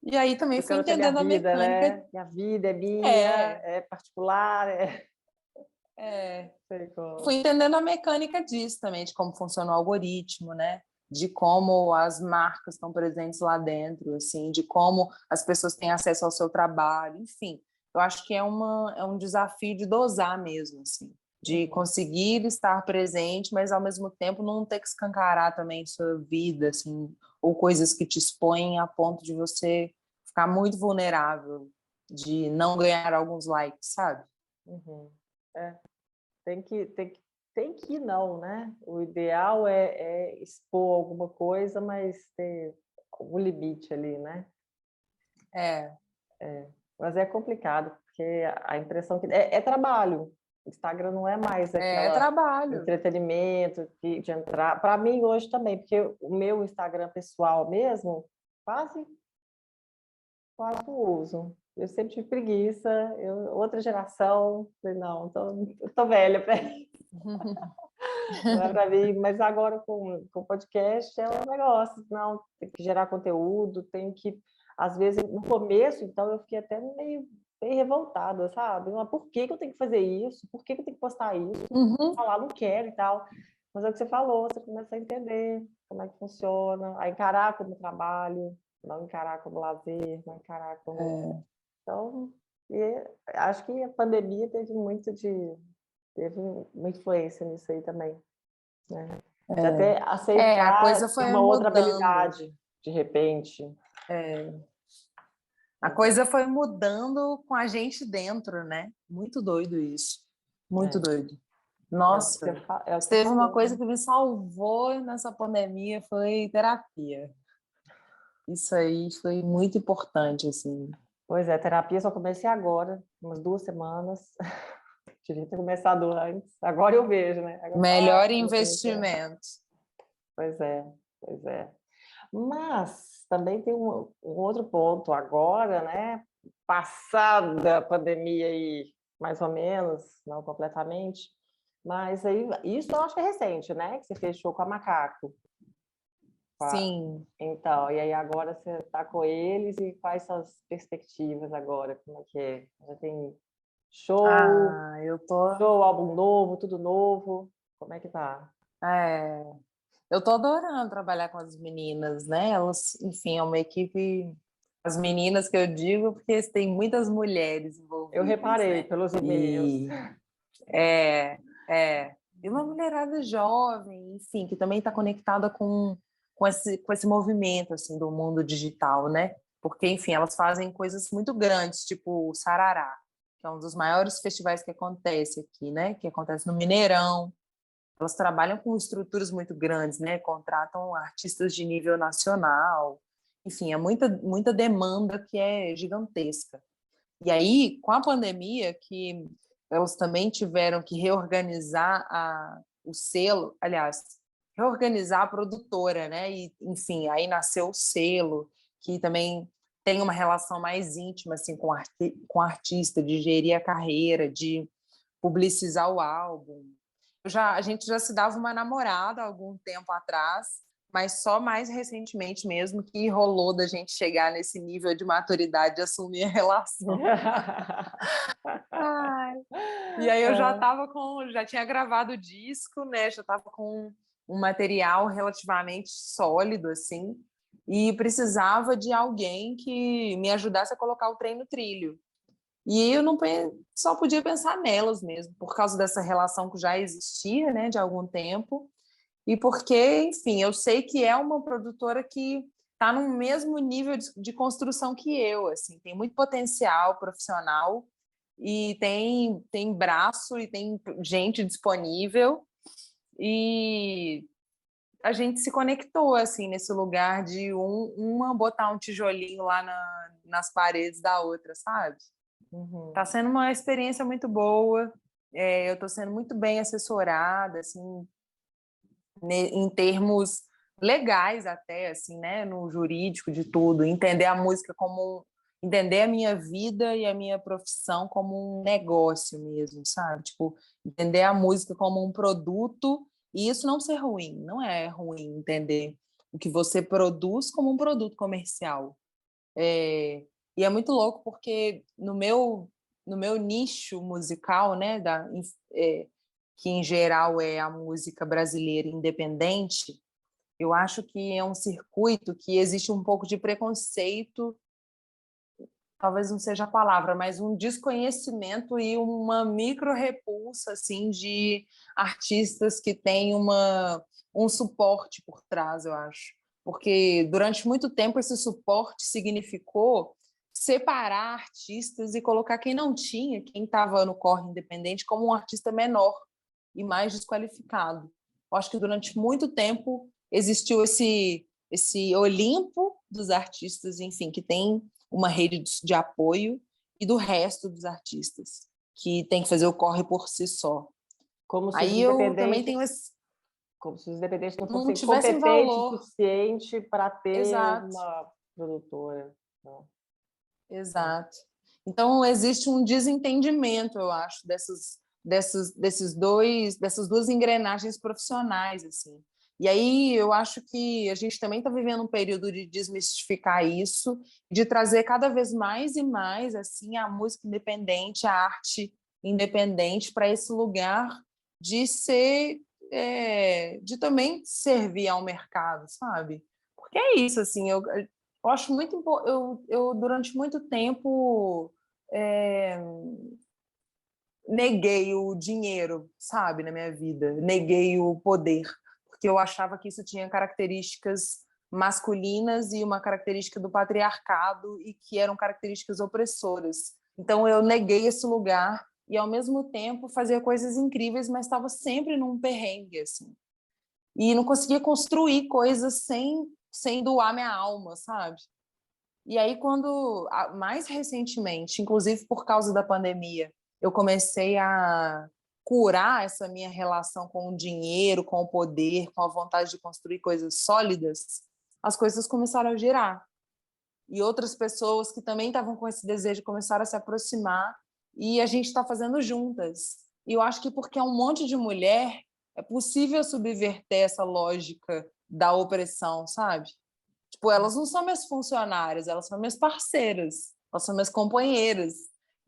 E aí também Eu fui quero ter minha entendendo a vida, mecânica. né? Minha vida é minha, É, é particular, é. sei Fui como. entendendo a mecânica disso também, de como funciona o algoritmo, né? De como as marcas estão presentes lá dentro, assim, de como as pessoas têm acesso ao seu trabalho, enfim. Eu acho que é um desafio de dosar mesmo, assim, de Uhum. conseguir estar presente, mas ao mesmo tempo não ter que escancarar também sua vida, assim, ou coisas que te expõem a ponto de você ficar muito vulnerável, de não ganhar alguns likes, sabe? Uhum. É, tem que não, né? O ideal é expor alguma coisa, mas ter algum limite ali, né? É, Mas é complicado, porque a impressão que é trabalho. O Instagram não é mais é aquela trabalho. entretenimento de entrar. Para mim hoje também, porque o meu Instagram pessoal mesmo, quase quase não uso. Eu sempre tive preguiça, outra geração, falei, não, eu tô velha para não é para mim, mas agora com podcast é um negócio, não, tem que gerar conteúdo, tem que, às vezes, no começo, então, eu fiquei até meio revoltada, sabe? Mas por que que eu tenho que fazer isso? Por que que eu tenho que postar isso? Uhum. Falar, não quero e tal. Mas é o que você falou, você começa a entender como é que funciona, a encarar como trabalho, não encarar como lazer, não encarar como... É, Então, acho que a pandemia teve uma influência nisso aí também, né? De até a aceitar coisa ter foi uma outra mudando. habilidade, de repente. A coisa foi mudando com a gente dentro, né? Muito doido isso. Muito É, doido. é o que Nossa, é o que se você teve uma falou, coisa né? que me salvou nessa pandemia foi terapia. Isso aí foi muito importante, assim. Pois é, terapia só comecei agora, umas 2 semanas. Devia ter começado antes. Agora eu vejo, né? Agora eu falo, Melhor eu comecei. investimento. Pois é, pois é. Mas também tem um outro ponto agora, né? Passada a pandemia aí, mais ou menos, não completamente, mas aí isso eu acho que é recente, né? Que você fechou com a Macaco. Sim. Então, e aí agora você está com eles e quais são as perspectivas agora? Como é que é? Já tem show, Ah, eu tô. show, álbum novo, tudo novo? Como é que tá? É, eu tô adorando trabalhar com as meninas, né? Elas, enfim, é uma equipe. As meninas que eu digo, porque tem muitas mulheres Eu envolvidas, reparei né? pelos e-mails. E é, e uma mulherada jovem, enfim, que também está conectada com esse movimento assim do mundo digital, né? Porque, enfim, elas fazem coisas muito grandes, tipo o Sarará, que é um dos maiores festivais que acontece aqui, né? Que acontece no Mineirão. Elas trabalham com estruturas muito grandes, né? Contratam artistas de nível nacional. Enfim, é muita demanda que é gigantesca. E aí, com a pandemia, que elas também tiveram que reorganizar o selo, aliás, reorganizar a produtora, né? E, enfim, aí nasceu o selo, que também tem uma relação mais íntima assim, com o artista, de gerir a carreira, de publicizar o álbum. A gente já se dava uma namorada há algum tempo atrás, mas só mais recentemente mesmo que rolou da gente chegar nesse nível de maturidade de assumir a relação. Ai. E aí eu já tinha gravado o disco, né? Já estava com um material relativamente sólido, assim, e precisava de alguém que me ajudasse a colocar o trem no trilho. E eu não só podia pensar nelas mesmo, por causa dessa relação que já existia, né, de algum tempo, e porque, enfim, eu sei que é uma produtora que está no mesmo nível de construção que eu, assim, tem muito potencial profissional e tem braço e tem gente disponível e a gente se conectou assim nesse lugar de uma botar um tijolinho lá nas paredes da outra, sabe? Uhum. Tá sendo uma experiência muito boa. Eu estou sendo muito bem assessorada, assim, em termos legais até, assim, né, no jurídico de tudo, entender a música entender a minha vida e a minha profissão como um negócio mesmo, sabe? Tipo, entender a música como um produto e isso não ser ruim, não é ruim entender o que você produz como um produto comercial. E é muito louco porque no meu nicho musical, né, que em geral é a música brasileira independente, eu acho que é um circuito que existe um pouco de preconceito, talvez não seja a palavra, mas um desconhecimento e uma micro-repulsa assim, de artistas que têm um suporte por trás, eu acho. Porque durante muito tempo esse suporte significou separar artistas e colocar quem não tinha, quem estava no corre independente, como um artista menor e mais desqualificado. Eu acho que durante muito tempo existiu esse Olimpo dos artistas, enfim, que tem uma rede de apoio e do resto dos artistas, que tem que fazer o corre por si só. Como se os Aí eu também independentes, tenho esse... como se os independentes não não fossem tivessem competentes o valor. suficiente para ter Exato, uma produtora. Né? exato. Então existe um desentendimento, eu acho, dessas duas engrenagens profissionais, assim. E aí eu acho que a gente também está vivendo um período de desmistificar isso, de trazer cada vez mais e mais assim a música independente, a arte independente para esse lugar de de também servir ao mercado, sabe? Porque é isso, assim, eu acho muito eu durante muito tempo é, neguei o dinheiro, sabe, na minha vida, neguei o poder, porque eu achava que isso tinha características masculinas e uma característica do patriarcado e que eram características opressoras. Então eu neguei esse lugar e ao mesmo tempo fazia coisas incríveis, mas estava sempre num perrengue assim. E não conseguia construir coisas sem doar minha alma, sabe? E aí, mais recentemente, inclusive por causa da pandemia, eu comecei a curar essa minha relação com o dinheiro, com o poder, com a vontade de construir coisas sólidas, as coisas começaram a girar. E outras pessoas que também estavam com esse desejo começaram a se aproximar e a gente está fazendo juntas. E eu acho que porque é um monte de mulher, é possível subverter essa lógica da opressão, sabe? Tipo, elas não são minhas funcionárias, elas são minhas parceiras, elas são minhas companheiras.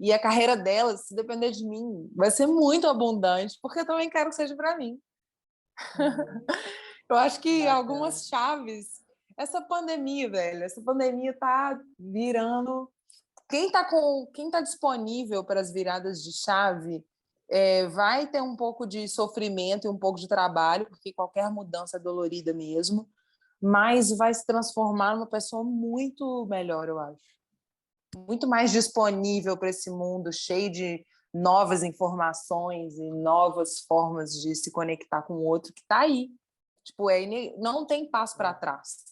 E a carreira delas, se depender de mim, vai ser muito abundante, porque eu também quero que seja para mim. Eu acho que Bacana. algumas chaves... Essa pandemia, velho, essa pandemia tá virando... Quem tá disponível para as viradas de chave vai ter um pouco de sofrimento e um pouco de trabalho, porque qualquer mudança é dolorida mesmo, mas vai se transformar numa pessoa muito melhor, eu acho. Muito mais disponível para esse mundo cheio de novas informações e novas formas de se conectar com o outro que está aí. Tipo, não tem passo para trás.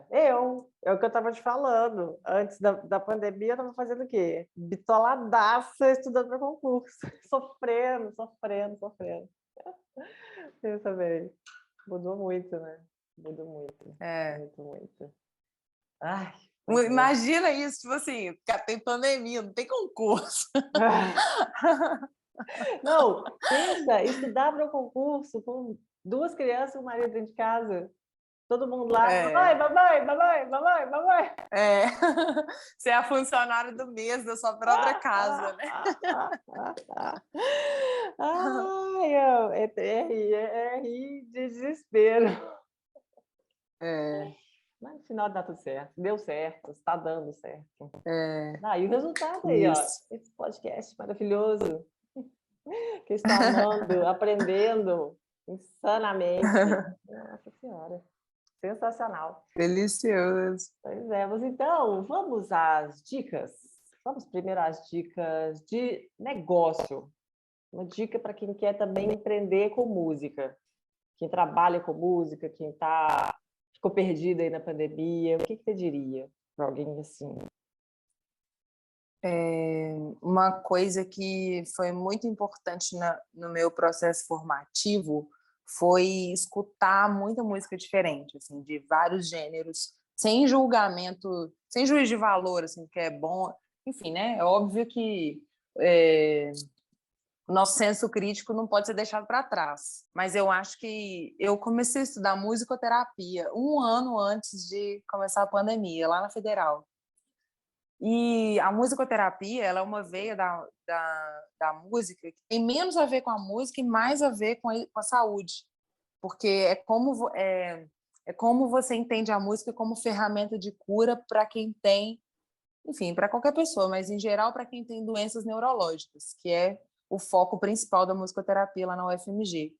É o que eu estava te falando. Antes da pandemia, eu estava fazendo o quê? Bitoladaça, estudando para concurso. Sofrendo. Eu também. Mudou muito, né? Mudou muito. Muito. Ai, imagina isso, tipo assim, tem pandemia, não tem concurso. Não, pensa, estudar para o concurso com 2 crianças e um marido dentro de casa. Todo mundo lá, mamãe. Você é a funcionária do mês da sua própria casa, né? Ai, é rir de desespero. Mas no final dá tudo certo. Deu certo, está dando certo. E o resultado aí, ó, esse podcast maravilhoso. Que estou amando, aprendendo insanamente. Nossa Senhora. Sensacional. Delicioso. Pois é, mas então, vamos às dicas. Vamos primeiro às dicas de negócio. Uma dica para quem quer também empreender com música. Quem trabalha com música, quem ficou perdido aí na pandemia. O que você diria para alguém assim? Uma coisa que foi muito importante no meu processo formativo foi escutar muita música diferente, assim, de vários gêneros, sem julgamento, sem juízo de valor, assim, que é bom. Enfim, né? É óbvio que o nosso senso crítico não pode ser deixado para trás. Mas eu acho que eu comecei a estudar musicoterapia 1 ano antes de começar a pandemia, lá na Federal. E a musicoterapia, ela é uma veia da música que tem menos a ver com a música e mais a ver com a saúde. Porque é como você entende a música como ferramenta de cura para quem tem, enfim, para qualquer pessoa, mas em geral para quem tem doenças neurológicas, que é o foco principal da musicoterapia lá na UFMG.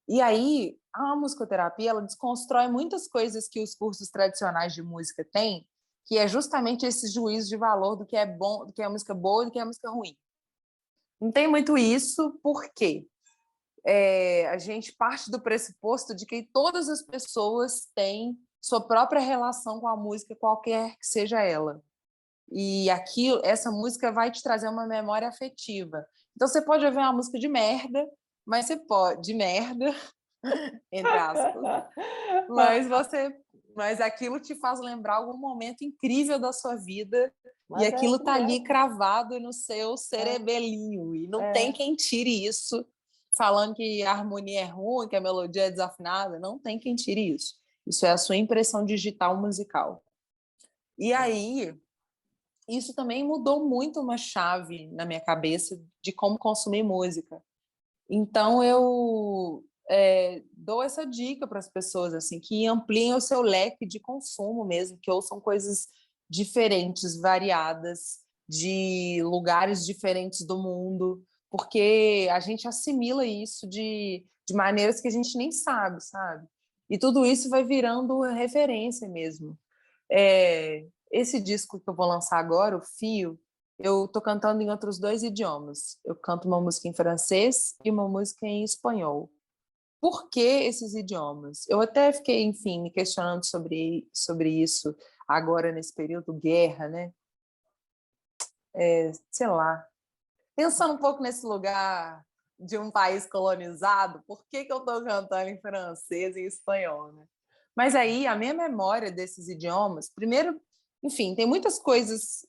E aí, a musicoterapia, ela desconstrói muitas coisas que os cursos tradicionais de música têm, que é justamente esse juízo de valor do que é bom, do que é música boa e do que é música ruim. Não tem muito isso, porque a gente parte do pressuposto de que todas as pessoas têm sua própria relação com a música, qualquer que seja ela. E essa música vai te trazer uma memória afetiva. Então, você pode ouvir uma música de merda, mas você pode... De merda, entre aspas. Mas aquilo te faz lembrar algum momento incrível da sua vida e aquilo está ali cravado no seu cerebelinho. E não tem quem tire isso falando que a harmonia é ruim, que a melodia é desafinada. Não tem quem tire isso. Isso é a sua impressão digital musical. E aí, isso também mudou muito uma chave na minha cabeça de como consumir música. Então, eu dou essa dica para as pessoas, assim, que ampliem o seu leque de consumo mesmo, que ouçam coisas diferentes, variadas, de lugares diferentes do mundo, porque a gente assimila isso de maneiras que a gente nem sabe? E tudo isso vai virando referência mesmo. Esse disco que eu vou lançar agora, o Fio, eu estou cantando em outros 2 idiomas. Eu canto uma música em francês e uma música em espanhol. Por que esses idiomas? Eu até fiquei, enfim, me questionando sobre isso agora nesse período guerra, né? Sei lá, pensando um pouco nesse lugar de um país colonizado, por que eu estou cantando em francês e espanhol, né? Mas aí, a minha memória desses idiomas, primeiro, enfim, tem muitas coisas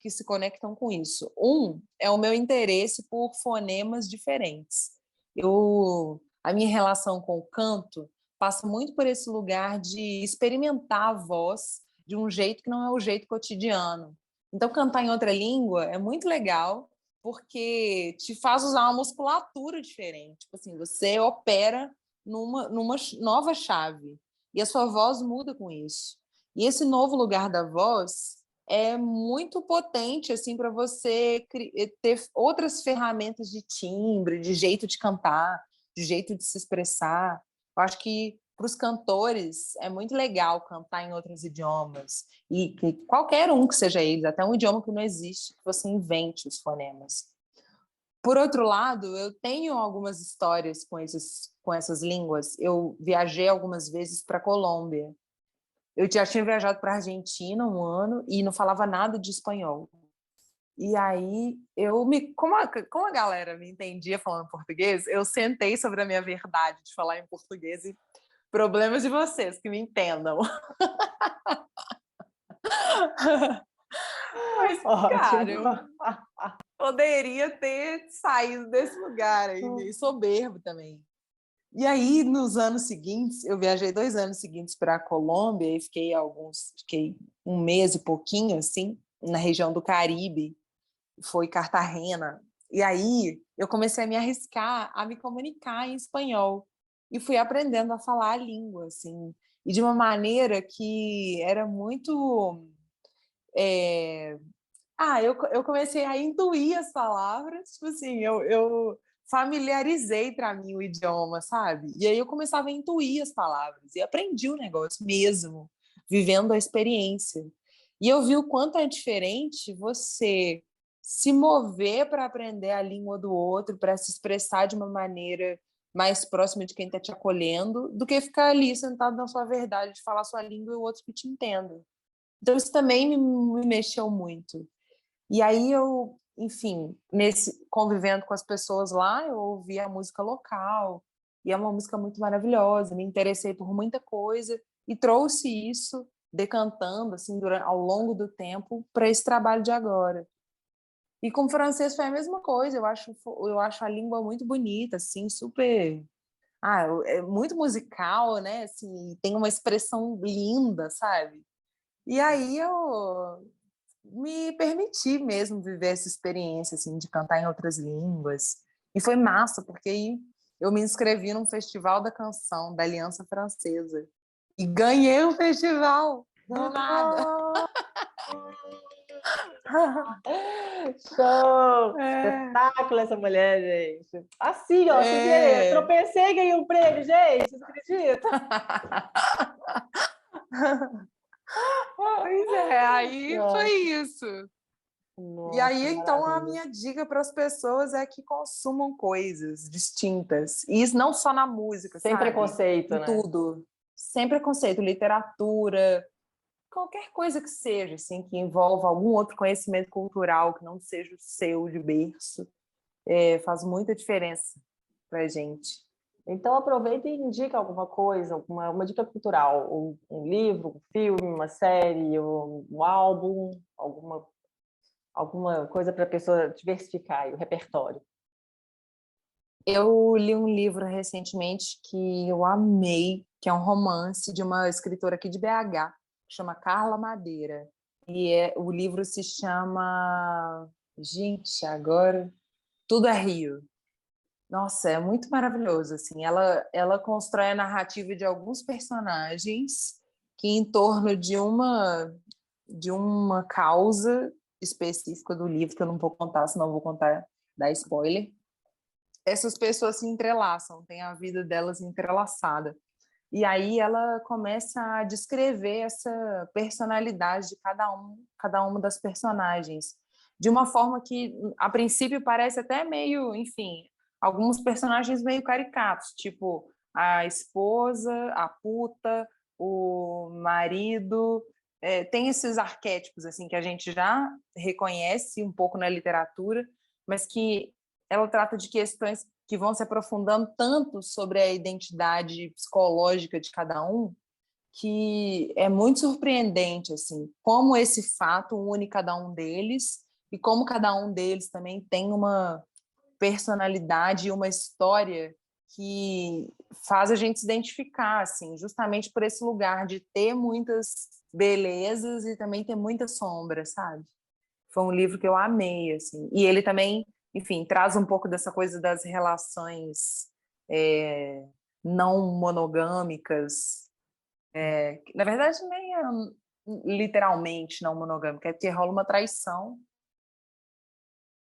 que se conectam com isso. Um é o meu interesse por fonemas diferentes. A minha relação com o canto passa muito por esse lugar de experimentar a voz de um jeito que não é o jeito cotidiano. Então, cantar em outra língua é muito legal, porque te faz usar uma musculatura diferente. Tipo assim, você opera numa nova chave. E a sua voz muda com isso. E esse novo lugar da voz é muito potente assim para você ter outras ferramentas de timbre, de jeito de cantar, de jeito de se expressar. Eu acho que para os cantores é muito legal cantar em outros idiomas e que qualquer um que seja eles, até um idioma que não existe, que você invente os fonemas. Por outro lado, eu tenho algumas histórias com essas línguas. Eu viajei algumas vezes para a Colômbia. Eu já tinha viajado para a Argentina um ano e não falava nada de espanhol. E aí, como a galera me entendia falando português, eu sentei sobre a minha verdade de falar em português e problemas de vocês que me entendam. Mas, cara, eu poderia ter saído desse lugar aí, meio soberbo também. E aí, nos anos seguintes, eu viajei 2 anos seguintes para a Colômbia e fiquei um mês e pouquinho, assim, na região do Caribe, foi Cartagena. E aí, eu comecei a me arriscar a me comunicar em espanhol e fui aprendendo a falar a língua, assim, e de uma maneira que era muito... eu comecei a intuir as palavras, tipo assim, eu familiarizei para mim o idioma, sabe? E aí eu começava a intuir as palavras e aprendi o negócio mesmo, vivendo a experiência. E eu vi o quanto é diferente você se mover para aprender a língua do outro, para se expressar de uma maneira mais próxima de quem está te acolhendo, do que ficar ali sentado na sua verdade, de falar a sua língua e o outro que te entenda. Então isso também me mexeu muito. E aí enfim, convivendo com as pessoas lá, eu ouvi a música local, e é uma música muito maravilhosa, me interessei por muita coisa e trouxe isso decantando assim ao longo do tempo para esse trabalho de agora. E com o francês foi a mesma coisa, eu acho a língua muito bonita, assim, super é muito musical, né? Assim, tem uma expressão linda, sabe? E aí eu me permiti mesmo viver essa experiência assim de cantar em outras línguas. E foi massa, porque aí eu me inscrevi num festival da canção da Aliança Francesa e ganhei o festival do nada. Show! Espetáculo essa mulher, gente. Assim, ó, sem querer. Tropecei e ganhei um prêmio, gente. Você acredita? Pois é, aí foi isso. Nossa, E aí, então, a maravilha. minha dica para as pessoas é que consumam coisas distintas. E isso não só na música, Sem sabe? preconceito, Em né? tudo. Sem preconceito, literatura, qualquer coisa que seja, assim, que envolva algum outro conhecimento cultural que não seja o seu de berço, faz muita diferença para a gente. Então aproveita e indica alguma coisa, uma dica cultural, um livro, um filme, uma série, um álbum, alguma coisa para a pessoa diversificar aí, o repertório. Eu li um livro recentemente que eu amei, que é um romance de uma escritora aqui de BH, que chama Carla Madeira. O livro se chama... Gente, agora... Tudo é Rio. Nossa, é muito maravilhoso, assim. Ela constrói a narrativa de alguns personagens que, em torno de uma causa específica do livro, que eu não vou contar, senão eu vou contar, dar spoiler, essas pessoas se entrelaçam, têm a vida delas entrelaçada. E aí ela começa a descrever essa personalidade de cada uma das personagens, de uma forma que, a princípio, parece até meio, enfim, alguns personagens meio caricatos, tipo a esposa, a puta, o marido, tem esses arquétipos assim que a gente já reconhece um pouco na literatura, mas que ela trata de questões que vão se aprofundando tanto sobre a identidade psicológica de cada um, que é muito surpreendente assim, como esse fato une cada um deles e como cada um deles também tem uma personalidade e uma história que faz a gente se identificar, assim, justamente por esse lugar de ter muitas belezas e também ter muita sombra, sabe? Foi um livro que eu amei, assim. E ele também, enfim, traz um pouco dessa coisa das relações não monogâmicas. Na verdade, nem é literalmente não monogâmica, é porque rola uma traição.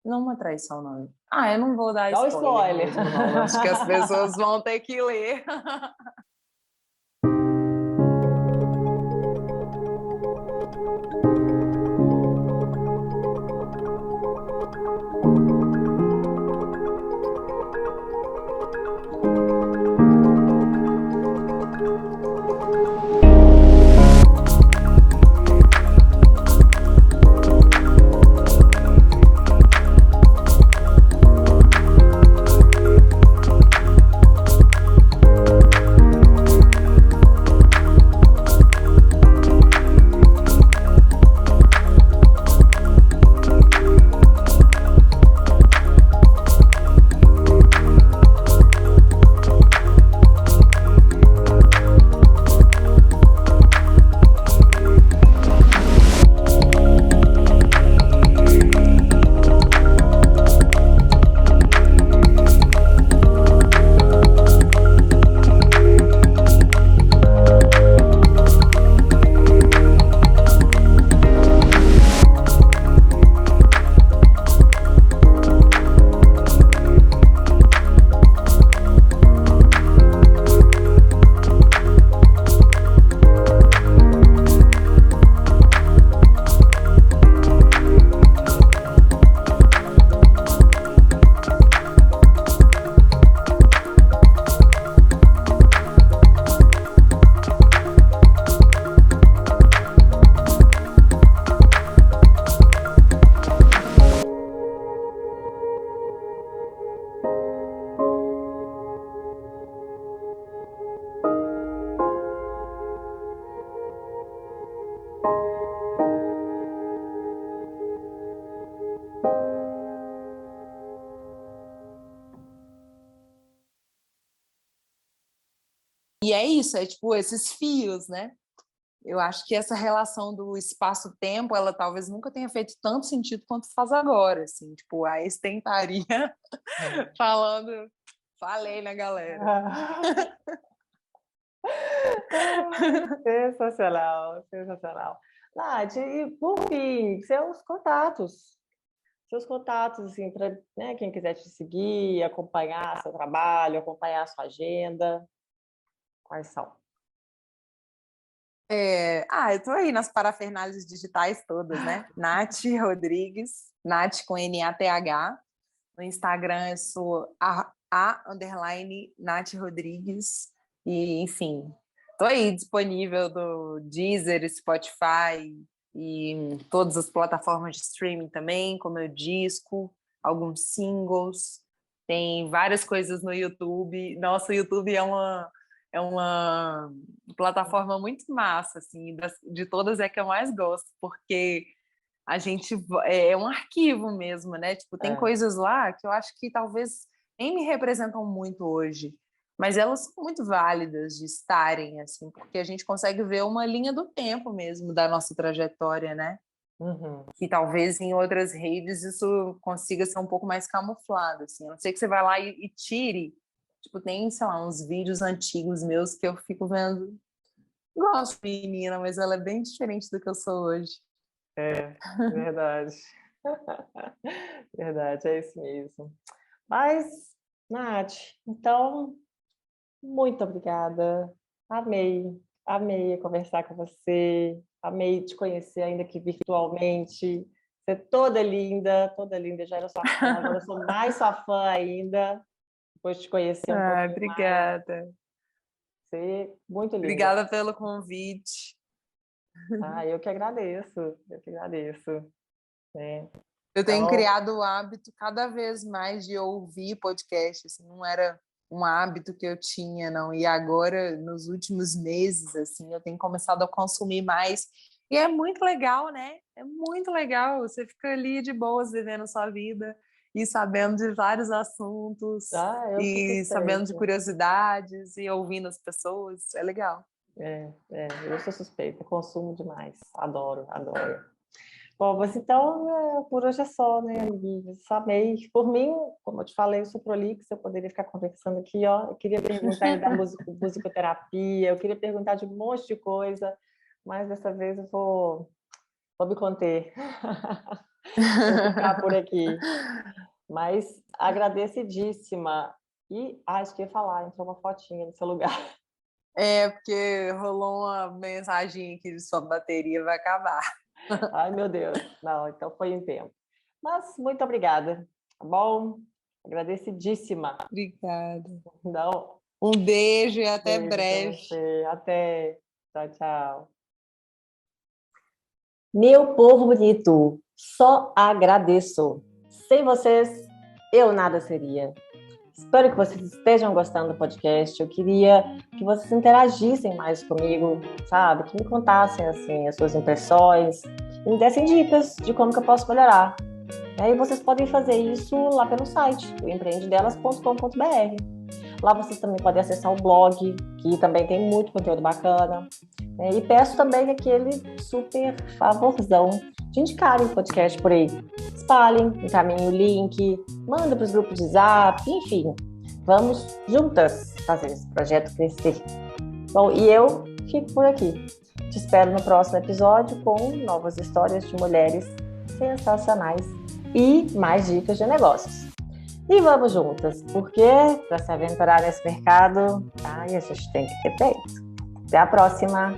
Não uma traição, não. Eu não vou dar Dá um spoiler spoiler. mesmo, não. Acho que as pessoas vão ter que ler. E é isso, é tipo esses fios, né? Eu acho que essa relação do espaço-tempo, ela talvez nunca tenha feito tanto sentido quanto faz agora, assim, tipo, a estentaria falando, falei na galera. Sensacional, sensacional. Nath, e por fim, seus contatos, assim, para, né, quem quiser te seguir, acompanhar seu trabalho, acompanhar a sua agenda, quais são? Eu tô aí nas parafernálias digitais todas, né? Nath Rodrigues, Nath com Nath. No Instagram eu sou _, Nath Rodrigues. E, enfim, tô aí disponível do Deezer, Spotify e todas as plataformas de streaming também, com meu disco, alguns singles. Tem várias coisas no YouTube. Nossa, o YouTube é uma plataforma muito massa, assim, de todas é que eu mais gosto, porque a gente é um arquivo mesmo, né? Tipo, tem coisas lá que eu acho que talvez nem me representam muito hoje, mas elas são muito válidas de estarem, assim, porque a gente consegue ver uma linha do tempo mesmo da nossa trajetória, né? Uhum. Que talvez em outras redes isso consiga ser um pouco mais camuflado, assim. A não ser que você vá lá e tire. Tipo, tem, sei lá, uns vídeos antigos meus que eu fico vendo. Gosto, menina, mas ela é bem diferente do que eu sou hoje. Verdade. Verdade, é isso mesmo. Mas, Nath, então, muito obrigada. Amei conversar com você. Amei te conhecer, ainda que virtualmente. Você é toda linda, toda linda. Já era sua fã, agora eu sou mais sua fã ainda. Depois de te conhecer um pouquinho mais. Obrigada. Você é muito linda. Obrigada pelo convite. Eu que agradeço, eu que agradeço. Eu tenho Então, criado o hábito cada vez mais de ouvir podcast, assim, não era um hábito que eu tinha, não. E agora, nos últimos meses, assim, eu tenho começado a consumir mais. E é muito legal, né? É muito legal. Você fica ali de boas, vivendo sua vida e sabendo de vários assuntos eu sou e sabendo de suspeita. curiosidades e ouvindo as pessoas. É legal. Eu sou suspeita, consumo demais. Adoro, adoro. Bom, mas então, por hoje é só, né, amiguinhos? Amei. Por mim, como eu te falei, eu sou prolixa, eu poderia ficar conversando aqui, ó. Eu queria perguntar da musicoterapia, eu queria perguntar de um monte de coisa, mas dessa vez eu vou me conter. Vou ficar por aqui. Mas agradecidíssima. E acho que ia falar, entrou uma fotinha no seu lugar. É, porque rolou uma mensagem aqui de sua bateria vai acabar. Ai, meu Deus. Não, então foi em tempo. Mas muito obrigada, tá bom? Agradecidíssima. Obrigada. Não, Um beijo e até beijo para breve. você. Até. Tchau, tchau. Meu povo bonito, só agradeço. Sem vocês, eu nada seria. Espero que vocês estejam gostando do podcast. Eu queria que vocês interagissem mais comigo, sabe? Que me contassem assim as suas impressões e me dessem dicas de como que eu posso melhorar. E vocês podem fazer isso lá pelo site, o empreendedelas.com.br. Lá vocês também podem acessar o blog, que também tem muito conteúdo bacana. E peço também aquele super favorzão de indicarem o podcast por aí. Espalhem, encaminhem o link, mandem para os grupos de zap, enfim. Vamos juntas fazer esse projeto crescer. Bom, e eu fico por aqui. Te espero no próximo episódio com novas histórias de mulheres sensacionais e mais dicas de negócios. E vamos juntas, porque para se aventurar nesse mercado, a gente tem que ter peito. Até a próxima!